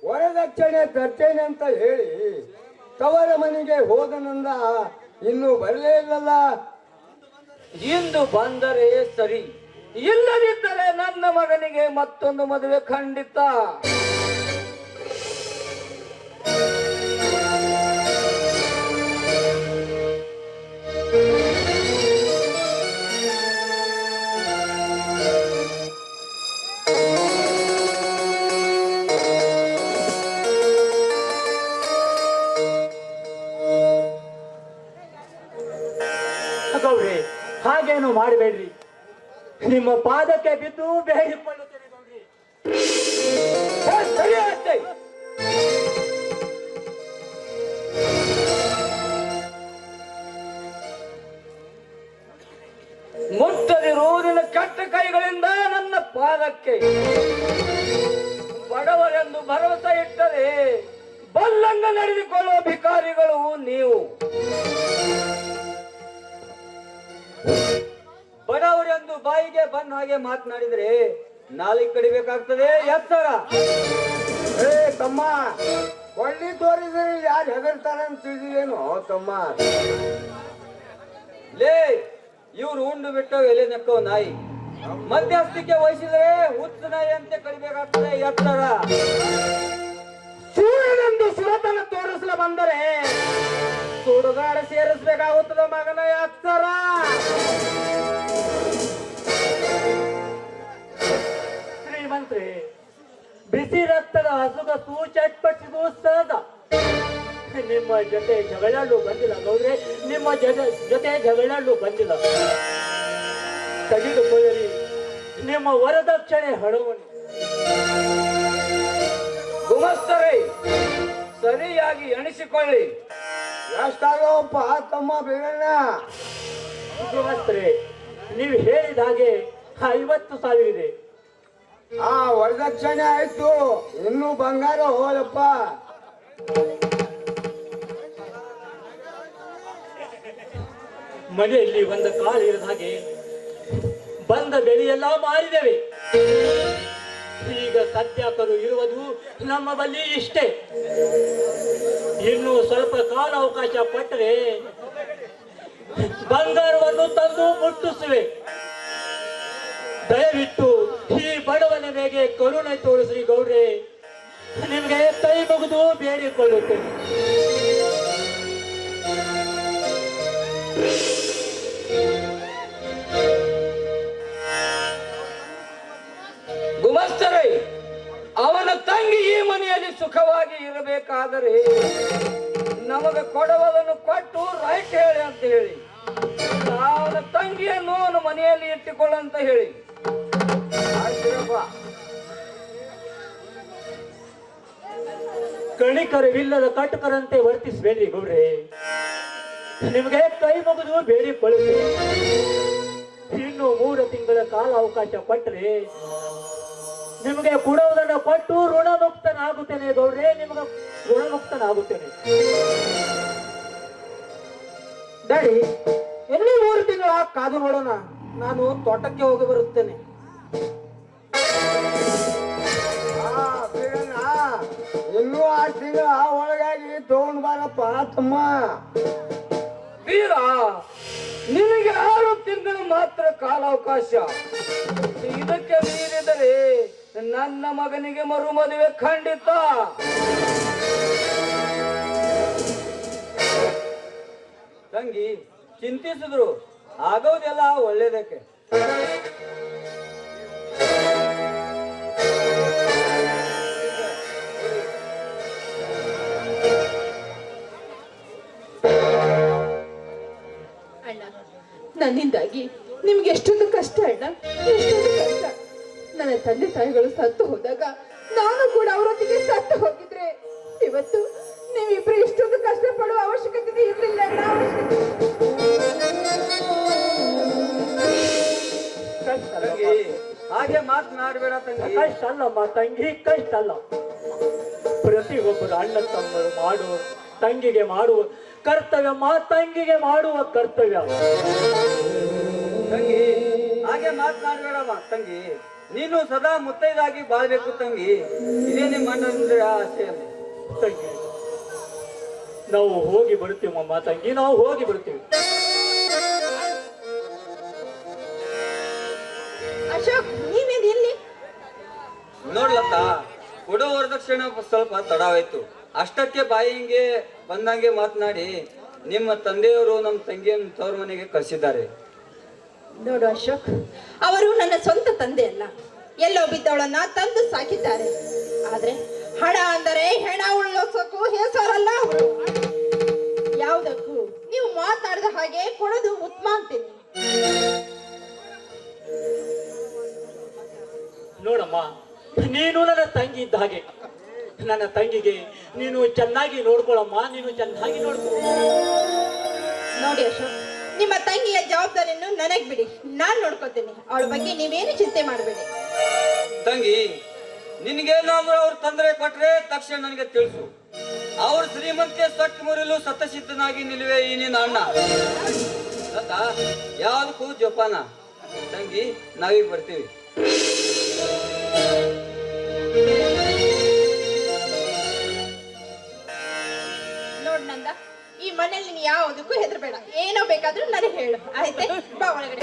ವರದಕ್ಷಿಣೆ ತರ್ತೇನೆ ಅಂತ ಹೇಳಿ ತವರ ಮನೆಗೆ ಹೋದನಂದ ಇನ್ನೂ ಬರಲೇ ಇಲ್ಲಲ್ಲ. ಇಂದು ಬಂದರೆ ಸರಿ, ಇಲ್ಲದಿದ್ದರೆ ನನ್ನ ಮಗನಿಗೆ ಮತ್ತೊಂದು ಮದುವೆ ಖಂಡಿತ. ಗೌಡ್ರಿ, ಹಾಗೇನು ಮಾಡಬೇಡ್ರಿ. ನಿಮ್ಮ ಪಾದಕ್ಕೆ ಬಿದ್ದು ಬೇಡಿಕೊಳ್ಳುತ್ತೇನೆ ಗೌಡ್ರಿ. ಸರಿ ಆಯ್ತೆ. ಮುಟ್ಟದಿರು ನಿನ್ನ ಕೆಟ್ಟ ಕೈಗಳಿಂದ ನನ್ನ ಪಾದಕ್ಕೆ. ಬಡವರೆಂದು ಭರವಸೆ ಇಟ್ಟರೆ ಬಲ್ಲಂಗ ನಡೆದುಕೊಳ್ಳುವ ಭಿಕಾರಿಗಳು ನೀವು. ಬಡವರೆಂದು ಬಾಯಿಗೆ ಬಂದ ಹಾಗೆ ಮಾತನಾಡಿದ್ರೆ ನಾಲಿಗೆ ಕಡಿಬೇಕಾಗ್ತದೆ. ಎತ್ತರ. ಏ ತಮ್ಮ, ಕೊಳ್ಳಿ ತೋರಿದ್ರೆ ಯಾರು ಹೆದರ್ತಾರೆ ಅಂತ ತಿಳಿದೇನು ತಮ್ಮ? ಲೇ, ಇವ್ರು ಉಂಡು ಬಿಟ್ಟು ಎಲೆ ನೆಕ್ಕೋ ನಾಯಿ. ಮಧ್ಯಸ್ಥಿಕೆ ವಹಿಸಿದರೆ ಹುಚ್ಚ ನಾಯಿ ಅಂತ ಕಡಿಬೇಕಾಗ್ತದೆ. ಎತ್ತರ. ಸೂರ್ಯನೆಂದು ಸುರತನ ತೋರಿಸಲು ಬಂದರೆ ಸುಡುಗಾಡ ಸೇರಿಸಬೇಕಾಗುತ್ತದೆ ಮಗನ. ಎತ್ತರ. ಶ್ರೀಮಂತ್ರಿ, ಬಿಸಿ ರಕ್ತದ ಹಸುಗಸು ಚಟ್ಪಟಿಸುವ ಸಹಜ. ನಿಮ್ಮ ಜೊತೆ ಜಗಳಾಡಲು ಬಂದಿಲ್ಲ ಗೌಡ್ರೆ, ನಿಮ್ಮ ಜೊತೆ ಜಗಳಾಡಲು ಬಂದಿಲ್ಲ. ತೆಗೆದುಕೊಳ್ಳಿ ನಿಮ್ಮ ವರದಕ್ಷಿಣೆ ಹಣವನ್ನು. ಗುಮಸ್ತರೇ, ಸರಿಯಾಗಿ ಎಣಿಸಿಕೊಳ್ಳಿ. ಎಷ್ಟಾಗವಪ್ಪ ತಮ್ಮ ಬೇಗಣ್ಣ? ಗುಮಸ್ತ್ರೆ, ನೀವು ಹೇಳಿದ ಹಾಗೆ 50,000 ಇದೆ. ವರದಕ್ಷಿಣೆ ಆಯ್ತು, ಇನ್ನೂ ಬಂಗಾರ ಹೋಲಪ್ಪ. ಮನೆಯಲ್ಲಿ ಒಂದು ಕಾಳು ಇರದ ಹಾಗೆ ಬಂದ ಬೆಳೆಯೆಲ್ಲ ಮಾರಿದ್ದೇವೆ. ಈಗ ಸದ್ಯಕರು ಇರುವುದು ನಮ್ಮ ಬಳಿ ಇಷ್ಟೇ. ಇನ್ನು ಸ್ವಲ್ಪ ಕಾಲ ಅವಕಾಶ ಪಟ್ಟರೆ ಬಂಗಾರವನ್ನು ತಂದು ಮುಟ್ಟಿಸುವೆ. ದಯವಿಟ್ಟು ಈ ಬಡವನ ಮೇಲೆ ಕರುಣೆ ತೋರಿಸಿ ಗೌಡ್ರೆ, ನಿಮಗೆ ಕೈ ಮುಗಿದು ಬೇಡಿಕೊಳ್ಳುತ್ತೇನೆ. ಗುಮಸ್ತರೇ, ಅವನ ತಂಗಿ ಈ ಮನೆಯಲ್ಲಿ ಸುಖವಾಗಿ ಇರಬೇಕಾದರೆ ನಮಗೆ ಕೊಡುವುದನ್ನು ಕೊಟ್ಟು ರೈಟ್ ಹೇಳಿ ಅಂತ ಹೇಳಿ, ಅವನ ತಂಗಿಯನ್ನು ಅವನ ಮನೆಯಲ್ಲಿ ಇಟ್ಟುಕೊಳ್ಳಂತ ಹೇಳಿ. ಕಣಿಕರವಿಲ್ಲದ ಕಟಕರಂತೆ ವರ್ತಿಸಬೇಡಿ ಗೌಡ್ರೆ, ನಿಮಗೆ ಕೈ ಮುಗಿದು ಬೇಡಿಕೊಳ್ಳುತ್ತೇನೆ. ಇನ್ನು 3 ತಿಂಗಳ ಕಾಲ ಅವಕಾಶ ಕೊಟ್ಟರೆ ನಿಮಗೆ ಕೊಡುವುದನ್ನು ಕೊಟ್ಟು ಋಣಮುಕ್ತನಾಗುತ್ತೇನೆ ಗೌಡ್ರೆ, ನಿಮಗೆ ಋಣಮುಕ್ತನಾಗುತ್ತೇನೆ. ಡ್ಯಾಡಿ, ಎಲ್ಲಿ 3 ತಿಂಗಳ ಕಾದು ನೋಡೋಣ. ನಾನು ತೋಟಕ್ಕೆ ಹೋಗಿ ಬರುತ್ತೇನೆ. ಬೇಗಣ್ಣ, ಇನ್ನೂ 6 ತಿಂಗಳ ಒಳಗಾಗಿ ತಗೊಂಡ್ ಬಾರಪ್ಪ ತಮ್ಮ. ವೀರ, ನಿನಗೆ 6 ತಿಂಗಳು ಮಾತ್ರ ಕಾಲಾವಕಾಶ. ಇದಕ್ಕೆ ಮೀರಿದರೆ ನನ್ನ ಮಗನಿಗೆ ಮರು ಮದುವೆ ಖಂಡಿತ. ತಂಗಿ ಚಿಂತಿಸಿದ್ರು ಆಗೋದೆಲ್ಲ ಒಳ್ಳೇದಕ್ಕೆ. ಅಣ್ಣ, ನನ್ನಿಂದಾಗಿ ನಿಮ್ಗೆ ಎಷ್ಟೊಂದು ಕಷ್ಟ ಅಣ್ಣ, ಎಷ್ಟೊಂದು ಕಷ್ಟ. ನನ್ನ ತಂದೆ ತಾಯಿಗಳು ಸತ್ತು ಹೋದಾಗ ನಾನು ಕೂಡ ಅವರೊಂದಿಗೆ ಸತ್ತು ಹೋಗಿದ್ರೆ ಇವತ್ತು ನೀವಿಬ್ರು ಇಷ್ಟೊಂದು ಕಷ್ಟ ಪಡುವ ಅವಶ್ಯಕತೆ ಇರಲಿಲ್ಲ ಅಣ್ಣ, ತಂಗಿ ಹಾಗೆ ಮಾತನಾಡಬೇಡ ತಂಗಿ. ಕಷ್ಟ ಅಲ್ಲಮ್ಮ ತಂಗಿ, ಕಷ್ಟ ಅಲ್ಲ. ಪ್ರತಿಯೊಬ್ಬರು ಅಣ್ಣ ತಮ್ಮರು ಮಾಡುವ ತಂಗಿಗೆ ಮಾಡುವ ಕರ್ತವ್ಯ, ತಂಗಿಗೆ ಮಾಡುವ ಕರ್ತವ್ಯ. ತಂಗಿ ಹಾಗೆ ಮಾತನಾಡಬೇಡ ತಂಗಿ. ನೀನು ಸದಾ ಮುತ್ತೈದಾಗಿ ಬಾಳ್ಬೇಕು ತಂಗಿ. ಇದೇ ನಿಮ್ಮ ಅಣ್ಣಂದ್ರೆ ಆಸೆ. ತಂಗಿ ನಾವು ಹೋಗಿ ಬರ್ತೀವಮ್ಮ ತಂಗಿ, ನಾವು ಹೋಗಿ ಬರ್ತೀವಿ. ಅಶೋಕ್, ನೀವೇನು ಇಲ್ಲಿ? ನೋಡ್ಲತ್ತ ಕೊಡೋ ವರದಕ್ಷಿಣೆ ಸ್ವಲ್ಪ ತಡವಾಯ್ತು. ಅಷ್ಟಕ್ಕೆ ಬಾಯಿಗೆ ಬಂದಂಗೆ ಮಾತನಾಡಿ ನಿಮ್ಮ ತಂದೆಯವರು ನಮ್ಮ ತಂಗಿಯನ್ನು ತವ್ರ ಮನೆಗೆ ಕಳಿಸಿದ್ದಾರೆ. ನೋಡು ಅಶೋಕ್, ಅವರು ನನ್ನ ಸ್ವಂತ ತಂದೆ ಅಲ್ಲ, ಎಲ್ಲೋ ಬಿದ್ದವಳನ್ನ ತಂದು ಸಾಕಿದ್ದಾರೆ. ಆದ್ರೆ ಹಣ ಅಂದರೆ ಹೆಣ ಉಳ್ಳೋಸಕ್ಕೂ ಹೆಸರಲ್ಲ ಅವರು. ಯಾವುದಕ್ಕೂ ನೀವು ಮಾತಾಡಿದ ಹಾಗೆ ಕೊಡೋದು ಉತ್ತಮ ಅಂತೀನಿ. ನೋಡಮ್ಮ, ನೀನು ನನ್ನ ತಂಗಿ ಇದ್ದ ಹಾಗೆ. ನನ್ನ ತಂಗಿಗೆ ನೀನು ಚೆನ್ನಾಗಿ ನೋಡ್ಕೊಳಮ್ಮ, ನೀನು ಚೆನ್ನಾಗಿ ನೋಡ್ಕೊ. ನೋಡಿ ಅಶೋಕ್, ನಿಮ್ಮ ತಂಗಿಯ ಜವಾಬ್ದಾರಿಯನ್ನು ನನಗ್ ಬಿಡಿ, ನಾನ್ ನೋಡ್ಕೊತೀನಿ. ಅವಳ ಬಗ್ಗೆ ನೀವೇನು ಚಿಂತೆ ಮಾಡಬೇಡಿ. ತಂಗಿ ನಿನ್ಗೇನಾದ್ರೂ ಅವ್ರ ತೊಂದರೆ ಕೊಟ್ರೆ ತಕ್ಷಣ ನನಗೆ ತಿಳಿಸು. ಅವ್ರ ಶ್ರೀಮಂತಿಕೆ ಸಟ್ ಮುರಿಲು ಸತಸಿದ್ಧನಾಗಿ ನಿಲ್ಲುವೆ ಈ ನಿನ್ನ ಅಣ್ಣ. ಯಾವ್ದಕ್ಕೂ ಜೋಪಾನ. ತಂಗಿ ನಾವೀಗ ಬರ್ತೀವಿ. ನೋಡ್ ನಂದ, ಈ ಮನೇಲಿ ನೀನ್ ಯಾವುದಕ್ಕೂ ಹೆದರ್ಬೇಡ. ಏನೋ ಬೇಕಾದ್ರೂ ನನಗೆ ಹೇಳು, ಆಯ್ತೆ? ಬಾ ಒಳಗಡೆ.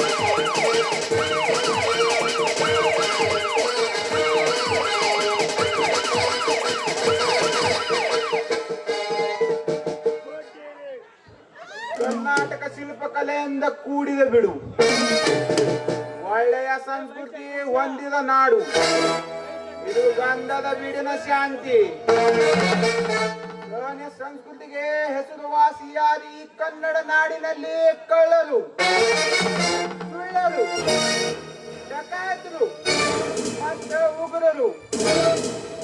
ಕರ್ನಾಟಕ ಶಿಲ್ಪಕಲೆಯಿಂದ ಕೂಡಿದ ಬಿಡು, ಒಳ್ಳೆಯ ಸಂಸ್ಕೃತಿ ಹೊಂದಿದ ನಾಡು ಇದು. ಗಂಧದ ಬೀಡಿನ ಶಾಂತಿ. ಸೋನೆ ಸಂಸ್ಕೃತಿಗೆ ಹೆಸರುವಾಸಿಯಾದ ಈ ಕನ್ನಡ ನಾಡಿನಲ್ಲಿ ಕಳ್ಳರು, ಸುಳ್ಳರು, ಡಕಾಯತರು ಮತ್ತು ಉಗ್ರರು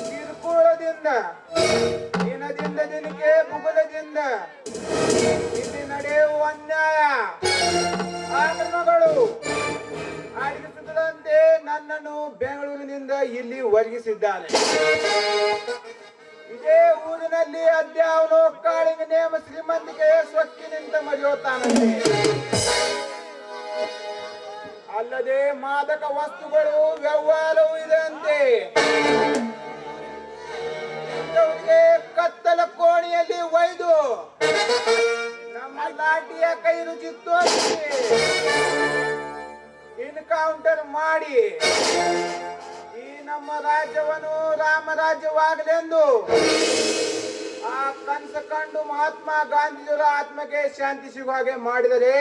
ಕಿರುಕುಳದಿಂದ, ದಿನದಿಂದ ದಿನಕ್ಕೆ ಮುಗುಲದಿಂದ ಇಲ್ಲಿ ನಡೆಯುವ ಅನ್ಯಾಯ ಆಕ್ರಮಗಳು ಅಡಗಿಸುತ್ತದಂತೆ ನನ್ನನ್ನು ಬೆಂಗಳೂರಿನಿಂದ ಇಲ್ಲಿ ವರ್ಗಿಸಿದ್ದಾನೆ. ಇದೇ ಊರಿನಲ್ಲಿ ಅದ್ಯಾವನೋ ಕಾಳಿಂಗ ನೇಮ ಶ್ರೀಮಂತಿಗೆ ಸೊಕ್ಕಿನಿಂದ ಮರೆಯುತ್ತಾನಂತೆ. ಅಲ್ಲದೆ ಮಾದಕ ವಸ್ತುಗಳು ವ್ಯವಹಾರವೂ ಇದೆಯಂತೆ. ಇಂಥವರಿಗೆ ಕತ್ತಲ ಕೋಣೆಯಲ್ಲಿ ಒಯ್ದು ನಮ್ಮ ಲಾಠಿಯ ಕೈ ರುಚಿ ತೋರಿಸಿ ಎನ್ಕೌಂಟರ್ ಮಾಡಿ ಈ ನಮ್ಮ ರಾಜ್ಯವನ್ನು ರಾಮರಾಜ್ಯವಾಗಲೆಂದು ಆ ಕನಸ ಕಂಡು ಮಹಾತ್ಮ ಗಾಂಧೀಜಿಯವರ ಆತ್ಮಕ್ಕೆ ಶಾಂತಿ ಸಿಗುವ ಹಾಗೆ ಮಾಡಿದರೆ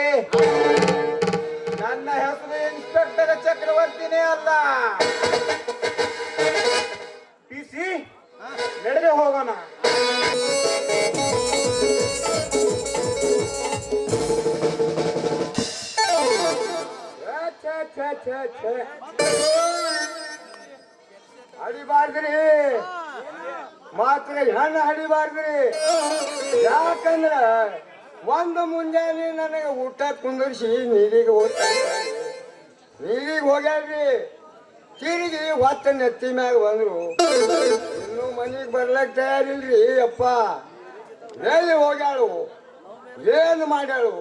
ನನ್ನ ಹೆಸರು ಇನ್ಸ್ಪೆಕ್ಟರ್ ಚಕ್ರವರ್ತಿನೇ ಅಲ್ಲ. ಪಿಸಿ ನಡೆದೇ ಹೋಗೋಣ. ಹಡಿಬಾರ್ದ್ರಿ, ಮಾತ್ರ ಹೆಣ್ಣು ಹಡಿಬಾರ್ದ್ರಿ. ಯಾಕಂದ್ರ ಒಂದು ಮುಂಜಾನೆ ನನಗೆ ಊಟ ಕುಂದರ್ಸಿ ನೀರಿಗೆ ಹೋಗ್ಯಾರ್ರಿ. ತಿರುಗಿ ಹೊತ್ತ ನೆತ್ತಿ ಮ್ಯಾಗ ಬಂದ್ರು. ಇನ್ನು ಮನೆಗೆ ಬರ್ಲಕ್ ತಯಾರಿಲ್ರಿ. ಅಪ್ಪ ಎಲ್ಲಿ ಹೋಗ್ಯಾಳು, ಏನು ಮಾಡ್ಯಾಳು,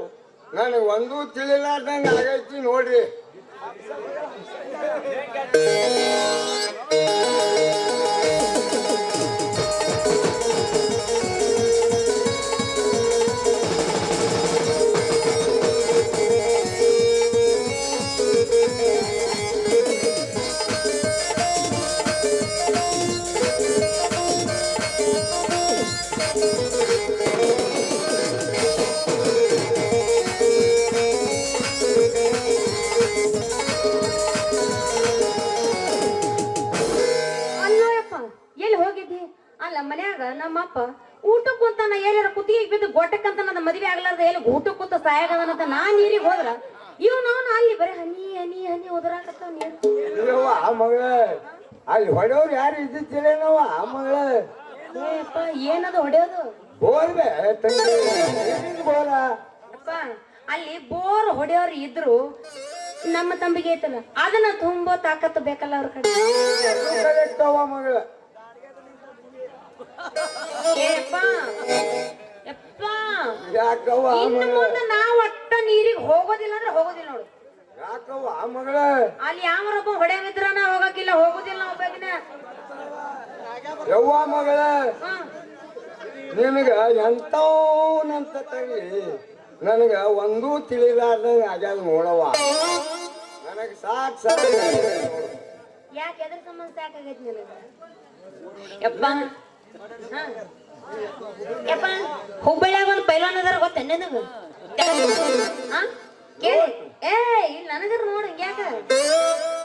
ನನಗೆ ಒಂದೂ ತಿಳಿಲಾರ್ದಂಗೆ ಆಗೈತಿ ನೋಡ್ರಿ. ನಿಮ್ಮಪ್ಪ ಊಟಕ್ಕೆ ಅಂತ ನಾ ಎಲ್ಲಾರ ಕುತ್ತಿಗೆ ಬಿದ್ದು ಗೊಟ್ಟಕ್ಕಂತ ನನ್ನ ಮದುವೆ ಆಗ್ಲಾರ್ದ ಎಲ್ಲಿ ಊಟಕ್ಕೆ ಕೂತ ಸಾಯಾಗದನಂತ ನಾ ನೀರಿಗೆ ಹೋದ್ರ ಇವ್ ನಾನು ಅಲ್ಲಿ ಬರೀ ಹನಿ ಹನಿ ಹನಿ ಉದರಾಕತ್ತಾವ ನೀರು. ಇಲ್ಲವ್ವ ಆ ಮಗಳ ಅಲ್ಲಿ ಹೊಡೆಯವ್ರು ಯಾರು ಇದ್ದಿದ್ದೇನವ ಆ ಮಗಳ ಏಪ್ಪ ಏನದ ಹೊಡೆಯೋದು? ಬೋರ್ಬೆ ತಂಗಿ ಬೋರ ಅಪ್ಪ ಅಲ್ಲಿ ಬೋರ್ ಹೊಡೆಯೋರು ಇದ್ರು ನಮ್ಮ ತಂಬಿಗೆ ಐತಲ್ಲ ಅದನ್ನ ತುಂಬಾ ತಾಕತ್ತು ಬೇಕಲ್ಲ ಅವ್ರ ಕಡೆ. ಕರೆಕ್ಟ್ ಅವ ಮಗಳ ಏಪ್ಪ ಯಪ್ಪ ಯಾಕವ್ವ ಆ ಇನ್ನು ಮಗಳ ಮುಂದೆ ನಾವ್ ಒಟ್ಟ ನೀರಿಗೆ ಹೋಗೋದಿಲ್ಲ ಅಂದ್ರೆ ಹೋಗೋದಿಲ್ಲ ನೋಡು. ಯಾಕವ್ವ ಆ ಮಗಳ ಅಲ್ಲಿ ಯಾವರೊಬ್ಬ ಹೊಡೆಯವಿದ್ರ ನಾ ಹೋಗಕ್ಕಿಲ್ಲ, ಹೋಗುದಿಲ್ಲ ನಾವು ಬೇಗನೆ. ಯವ್ವ ಮಗಳ ನಿನಗ ಎಂತವನಂತ ತಂಗಿ ನನಗ ಒಂದೂ ತಿಳಿಲಾರ್ದಂಗ ಆಗ್ಯಾದ ನೋಡವ್ವ. ನನಗ ಸಾಕ್ ಯಾಕೆ ಎದ್ರ ಸಂಬಂಧ ಸಾಕಾಗೈತಿ ನಿನಗ? ಯಪ್ಪ ಹಾ. ಯಪ್ಪ ಹುಬ್ಬಳ್ಳಿಯಾಗ ಒಂದು ಪೈಲ್ವಾನ್ ಅದಾರ ಗೊತ್ತ ನಿನಗ? ಹಾ ಕೇಳಿ ಏ ಇಲ್ಲಿ ನನಗರ ನೋಡ ಯಾಕ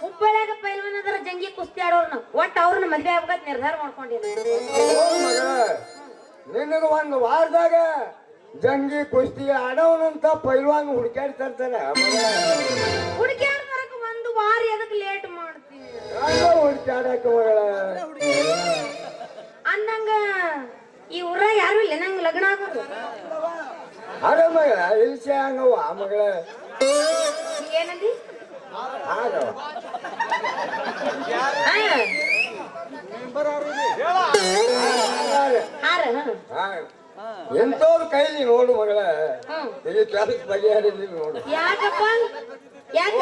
ಹುಬ್ಬಳ್ಳಿಯಾಗ ಪೈಲ್ವಾನ್ ಅದಾರ ಜಂಗಿ ಕುಸ್ತಿ ಆಡೋರ್ನ ಒಟ್ಟ ಅವ್ರನ್ನ ಮದ್ವೆ ಆಗ್ಬೇಕಂತ ನಿರ್ಧಾರ ಮಾಡ್ಕೊಂಡಿನಿ. ಮಗಳ ನಿನಗ ಒಂದು ವಾರದಾಗ ಜಂಗಿ ಕುಸ್ತಿ ಆಡೋನಂತ ಪೈಲ್ವಾನ್ ಹುಡುಕ್ಯಾಡಿ ತರ್ತಾರ ಹುಡುಕ್ಯಾಡ ಬರಕ ಒಂದು ವಾರ ಎದಕ್ ಲೇಟ್ ಮಾಡ್ತೀನಿ ಹುಡುಕ್ಯಾಡಕ ಮಗಳ ಅಂದಂಗ ಈ ಊರಾಗ ಯಾರು ಇಲ್ಲ ನಂಗೆ ಲಗ್ನ ಆಗೋದು. ಅದ ಮಗಳ ಇಲ್ಸೆ ಹಂಗವ್ವ ಆ ಮಗಳ ಏನಂದಿ? ಆಗವ ಎಂತವ್ರ ಕೈಲಿ ನೋಡು ಮಗಳ ಇಲ್ಲಿ ಕೆಲಸ ಬಗೆಹರಿಲಿ ನೋಡು ಯಾಕಪ್ಪ ಯಾಕ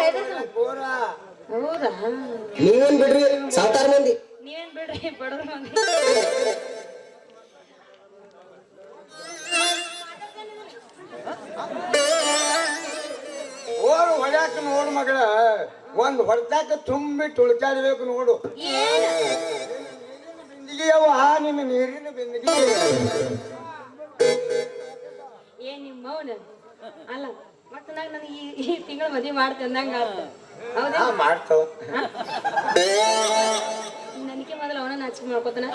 ಪೂರ ಹೌದಾ? ನೀವೇನ್ ಬಿಡ್ರಿ ಸಾತಾರ ಮಂದಿ. ನೀವೇನ್ ಬಿಡ್ರಿ ಬಡವ್ರ ಮಂದಿ. ಓರು ಹೊಡ್ಯಾಕ ನೋಡು ಮಗಳ ಒಂದ್ ಹೊಡ್ತಾಕ ತುಂಬಿ ತುಳ್ಕಾಡ್ಬೇಕು ನೋಡು. ಬಿಂದಿಗೆಯವ ನಿನ್ನ ನೀರಿನ ಬಿಂದಿಗೆ ಏ ನಿಮ್ಮ ಮೌನ ಅಲ್ಲ ಮತ್ತ ನನಗೆ ಈ ತಿಂಗಳ ಮದುವೆ ಮಾಡ್ತೇನೆ ಅಂದಂಗ ಹೌದಾ? ಮಾಡ್ತಾವ ನನಗೆ ಮೊದಲು ಅವನ ನಾಚಿಕೆ ಮಾಡ್ಕೋತಾನ.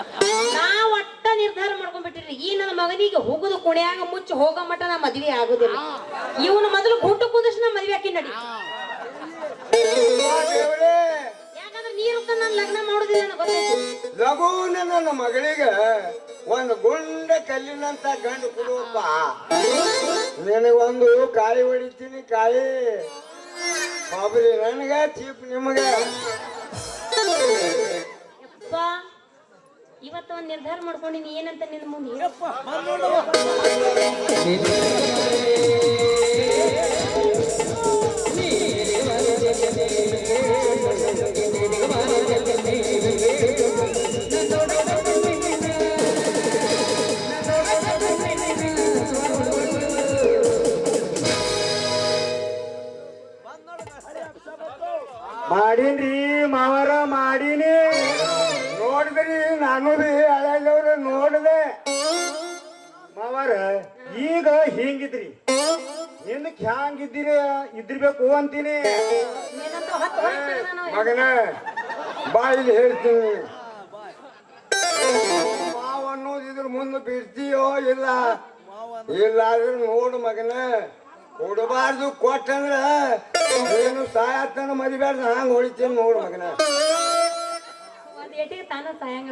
ನಾ ಒಟ್ಟ ನಿರ್ಧಾರ ಮಾಡ್ಕೊಂಡ್ಬಿಟ್ಟಿರಿ ಈ ನನ್ನ ಮಗನಿಗೆ ಹೋಗುದು ಕುಣಿಯಾಗ ಮುಚ್ಚಿ ಹೋಗೋ ಮಟ್ಟ ನಾ ಮದ್ವೆ ಆಗುದಿಲ್ಲ. ಇವನು ಮೊದಲು ಗುಂಟು ಕುಂದಿಸಿ ನಾ ಮದ್ವೆ ಹಾಕಿ ನಡಿ. ಯಾಕಂದ್ರೆ ನೀರು ನಾನು ಲಗ್ನ ಮಾಡುದಿಲ್ಲ ಅನ್ನೋ ಗೊತ್ತೈತಿ. ಲಘುನ ನನ್ನ ಮಗಳಿಗೆ ಒಂದು ಗುಂಡ ಕಲ್ಲಿನಂತ ಗಂಡು ಕೊಡುವಪ್ಪ. ನಿನಗೊಂದು ಕಾಯಿ ಹೊಡಿತೀನಿ ಕಾಯಿ ಒಬ್ರಿ ನನಗ ಚೀಪ್ ನಿಮಗ. ಯಪ್ಪ ಇವತ್ತು ಒಂದು ನಿರ್ಧಾರ ಮಾಡ್ಕೊಂಡಿನಿ ಏನಂತ ನಿನ್ನ ಮುಂದೆ ಮಾಡೀನ್ರಿ ಮಾವರ ಮಾಡೀನಿ. ನೋಡಿದ್ರಿ ನಾನು ಬಿ ಹಳೆಯವ್ರ ನೋಡಿದೆ ಮಾವರ. ಈಗ ಹಿಂಗಿದ್ರಿ ಹಿಂದಕ್ಕೆ ಹ್ಯಾಂಗಿದ್ದೀರಿ ಇದ್ದಿರ್ಬೇಕು ಅಂತೀನಿ ಮಗನ. ಬಾಯಿಲಿ ಹೇಳ್ತೀನಿ ಮಾವ ಅನ್ನೋದಿದ್ರ ಮುಂದೆ ಬಿಡ್ತೀಯೋ ಇಲ್ಲ ಇಲ್ಲಾದ್ರೆ ನೋಡು ಮಗನ. ಕೊಡಬಾರ್ದು ಕೊಟ್ಟಂದ್ರ ಏನು ಸಾಯತ್ತನ ಮರಿಬ್ಯಾರ್ದು ಹಂಗ ಹೊಡಿತೀನಿ ನೋಡು ಮಗನ. ತಾನ ಸಾಯಂಗ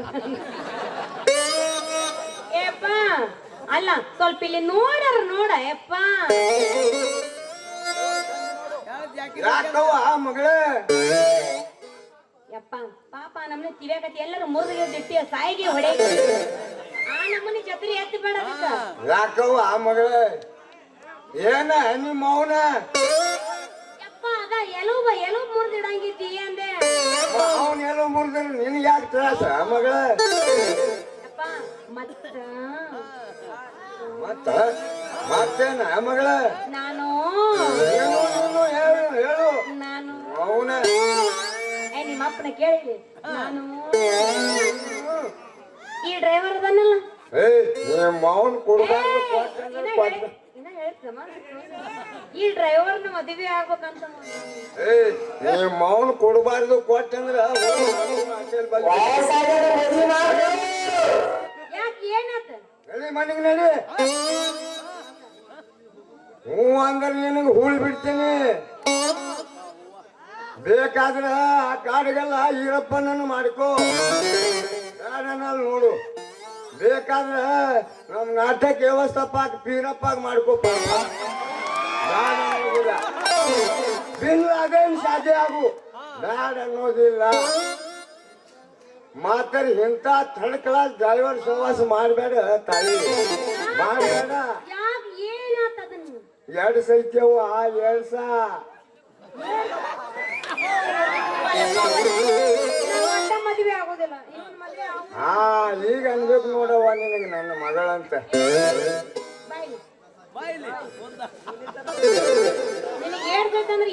ಏಪ್ಪ ಅಲ್ಲ ಸ್ವಲ್ಪ ಇಲ್ಲಿ ನೋಡಾರ ನೋಡ ಯಪ್ಪ. ಯಾಕವ್ವ ಮಗಳ ಯಪ್ಪ ಪಾಪ ನಮ್ಮನೆ ತಿವ್ಯಾಕತಿ ಎಲ್ಲರೂ ಮುರಿದಿಟ್ಟಿ ಸಾಯಿಗೆ ಹೊಡೆ ಆ ನಮ್ಮನೆ ಜತ್ರಿ ಎತ್ತಿ ಬೇಡ. ಯಾಕವ್ವ ಮಗಳ ಏನ ನಿಮ್ಮ ಮೌನ ಯಪ್ಪ ಅದ ಎಲುಬ ಮುರಿದಿಡಂಗಿದ್ದಿ ಅಂದೆ. ಅವನ್ ಎಲ್ಲೋ ಮುರಿದ್ರೆ ನಿನ್ಗೆ ಯಾಕೆ ತ್ರಾಸ ಮಗಳ? ಯಪ್ಪ ಮತ್ತ ಮತ್ತೇನ ಮಗಳ? ನಾನು ಹೇಳು ನಾನು ಅವನ ನಿಮ್ಮ ಅಪ್ಪನ ಕೇಳಿಲಿ. ನಾನು ಈ ಡ್ರೈವರ್ ಅದನ್ನಲ್ಲ ಮಾವನ್ ಕೊಡ್ಬಾರ್ದು ಈ ಡ್ರೈವರ್ನ ಮದುವೆ ಆಗ್ಬೇಕಂತ ಮಾವನ್ ಕೊಡ್ಬಾರ್ದು ಕೊಟ್ಟಂದ್ರ ಯಾಕೆ ಏನಾತ ನಡಿ ಮನೆಗೆ ನಡಿ. ಹ್ಞೂ ಅಂದ್ರೆ ನಿನಗೆ ಹೂಳ್ ಬಿಡ್ತೀನಿ. ಬೇಕಾದ್ರೆ ಆ ಕಾಡಿಗೆಲ್ಲ ಈರಪ್ಪನನ್ನು ಮಾಡ್ಕೋ, ಕಾಡನಲ್ಲಿ ನೋಡು. ಬೇಕಾದ್ರೆ ನಮ್ಮ ನಾಟಕ ವ್ಯವಸ್ಥಾಪಕ ಪೀರಪ್ಪಾಗ ಮಾಡ್ಕೋಪ್ಪ. ಬಿಲ್ಲಾಗೇನು ಸಾಧ್ಯ ಆಗು ಬ್ಯಾಡ ಅನ್ನೋದಿಲ್ಲ. ಮಾತಾಡಿ ಇಂಥ ಥರ್ಡ್ ಕ್ಲಾಸ್ ಡ್ರೈವರ್ ಸಹವಾಸ ಮಾಡಬೇಡ ತಾಯಿ, ಮಾಡಬೇಡ. ಯಾಕೆ ಏನಾತ ಅದನ್ನ 2 ಸೈತ್ಯವು ಆ 2 ಸಾ ಒಟ್ಟ ಮದುವೆ ಆಗೋದಿಲ್ಲ ಇವನ್ ಮದುವೆ ಆಗ ಹಾ ಈಗ ಅನ್ಬೇಕು ನೋಡವ್ವ ನಿನಗೆ ನನ್ನ ಮಗಳಂತ. ಬಾಯ್ಲಿ ನಿನಗೆ ಏನ್ ಬೇಕಂದ್ರೆ